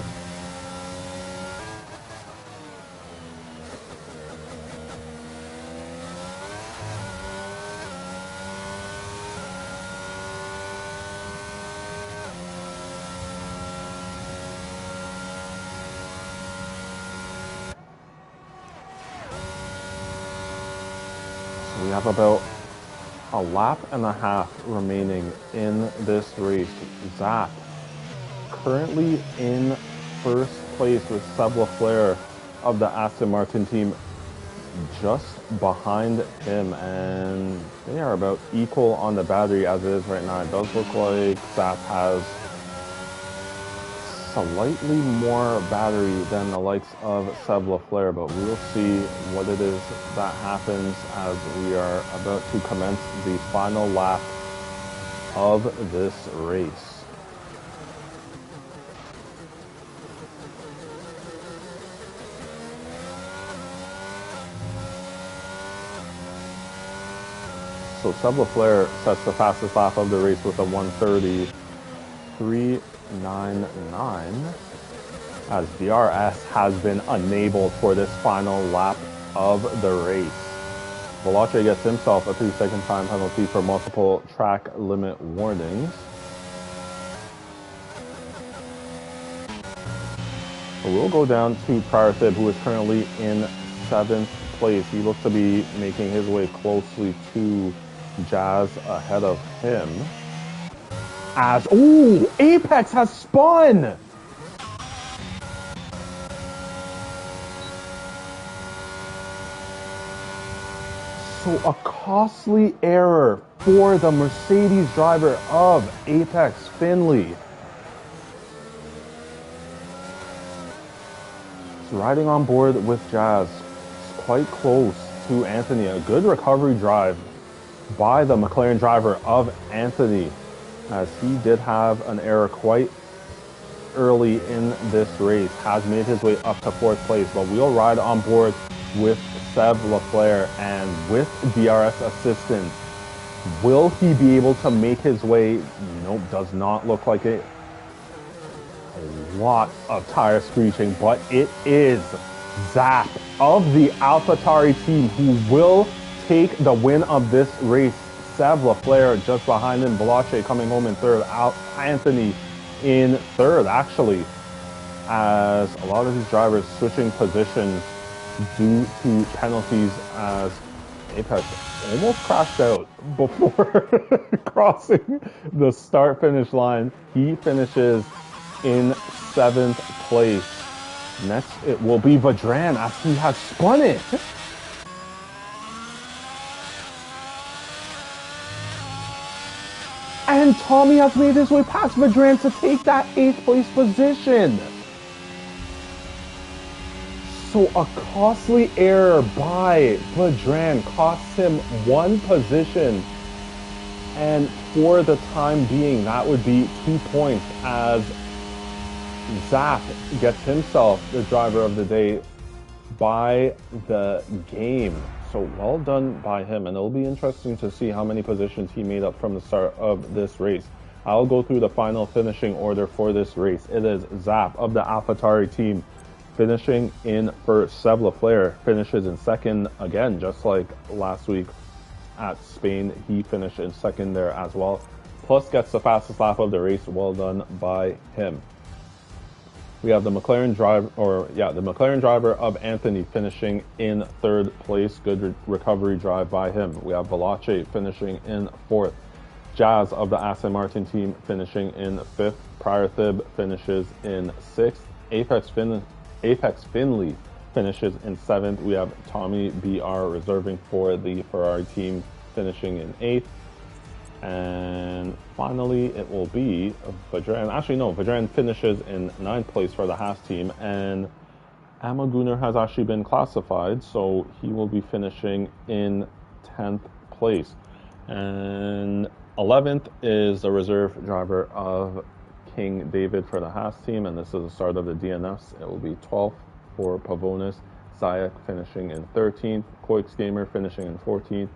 We have about a lap and a half remaining in this race. Zap currently in first place with Seb LaFleur of the Aston Martin team just behind him, and they are about equal on the battery as it is right now. It does look like Zap has slightly more battery than the likes of Seb LaFleur, but we will see what it is that happens as we are about to commence the final lap of this race. So Seb LaFleur sets the fastest lap of the race with a 1:30.399, as DRS has been enabled for this final lap of the race. Valache gets himself a 3-second time penalty for multiple track limit warnings. We'll go down to Prarsib, who is currently in 7th place. He looks to be making his way closely to Jazz ahead of him. As, ooh, Apex has spun! So a costly error for the Mercedes driver of Apex Finley. So riding on board with Jazz, quite close to Anthony. A good recovery drive by the McLaren driver of Anthony, as he did have an error quite early in this race. Has made his way up to 4th place, but we'll ride on board with Seb LaFleur, and with DRS assistance, will he be able to make his way? Nope, does not look like it. A lot of tire screeching, but it is Zap of the AlphaTauri team, who will take the win of this race. Seb Lafleur just behind him. Valache coming home in third. Anthony in third, actually, as a lot of these drivers switching positions due to penalties, as Apex almost crashed out before crossing the start-finish line. He finishes in 7th place. Next, it will be Vedran as he has spun it. And Tommy has made his way past Vedran to take that 8th place position. So a costly error by Vedran costs him 1 position. And for the time being, that would be 2 points, as Zap gets himself the driver of the day by the game. So well done by him, and it'll be interesting to see how many positions he made up from the start of this race. I'll go through the final finishing order for this race. It is Zap of the AlphaTauri team finishing in first. Seb Lafleur finishes in second again, just like last week at Spain. He finished in second there as well. Plus gets the fastest lap of the race. Well done by him. We have the McLaren driver of Anthony finishing in third place. Good recovery drive by him. We have Valache finishing in fourth. Jazz of the Aston Martin team finishing in fifth. Pryorthib finishes in sixth. Apex Finley finishes in seventh. We have Tommy BR reserving for the Ferrari team finishing in eighth. And finally, it will be Vedran. Actually, no, Vedran finishes in 9th place for the Haas team. And Amaguner has actually been classified, so he will be finishing in 10th place. And 11th is the reserve driver of King David for the Haas team. And this is the start of the DNFs. It will be 12th for Pavonis. Zayek finishing in 13th. Koix Gamer finishing in 14th.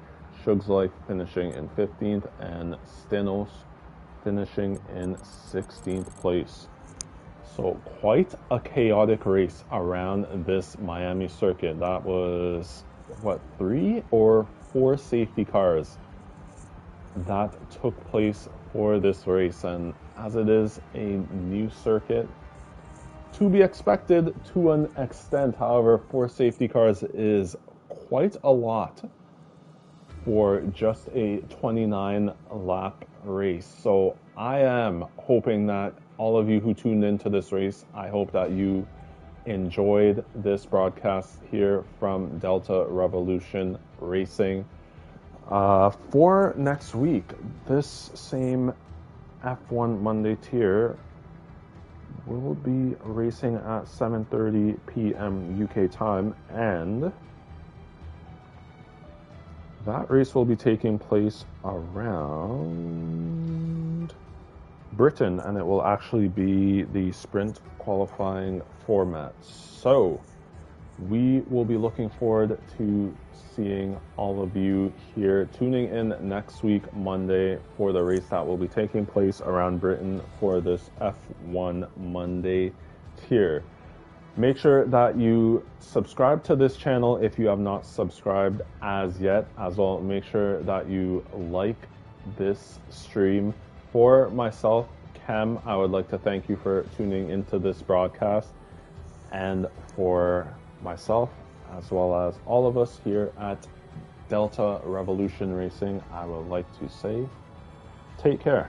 Shug's Life finishing in 15th, and Stenos finishing in 16th place. So quite a chaotic race around this Miami circuit. That was, 3 or 4 safety cars that took place for this race. And as it is a new circuit, to be expected to an extent. However, 4 safety cars is quite a lot for just a 29 lap race. So I am hoping that all of you who tuned into this race, I hope that you enjoyed this broadcast here from Delta Revolution Racing. For next week, this same F1 Monday tier will be racing at 7:30 p.m. UK time, and that race will be taking place around Britain, and it will actually be the sprint qualifying format. So we will be looking forward to seeing all of you here tuning in next week, Monday, for the race that will be taking place around Britain for this F1 Monday tier. Make sure that you subscribe to this channel if you have not subscribed as yet. As well, make sure that you like this stream. For myself, Cam, I would like to thank you for tuning into this broadcast. And for myself, as well as all of us here at Delta Revolution Racing, I would like to say, take care.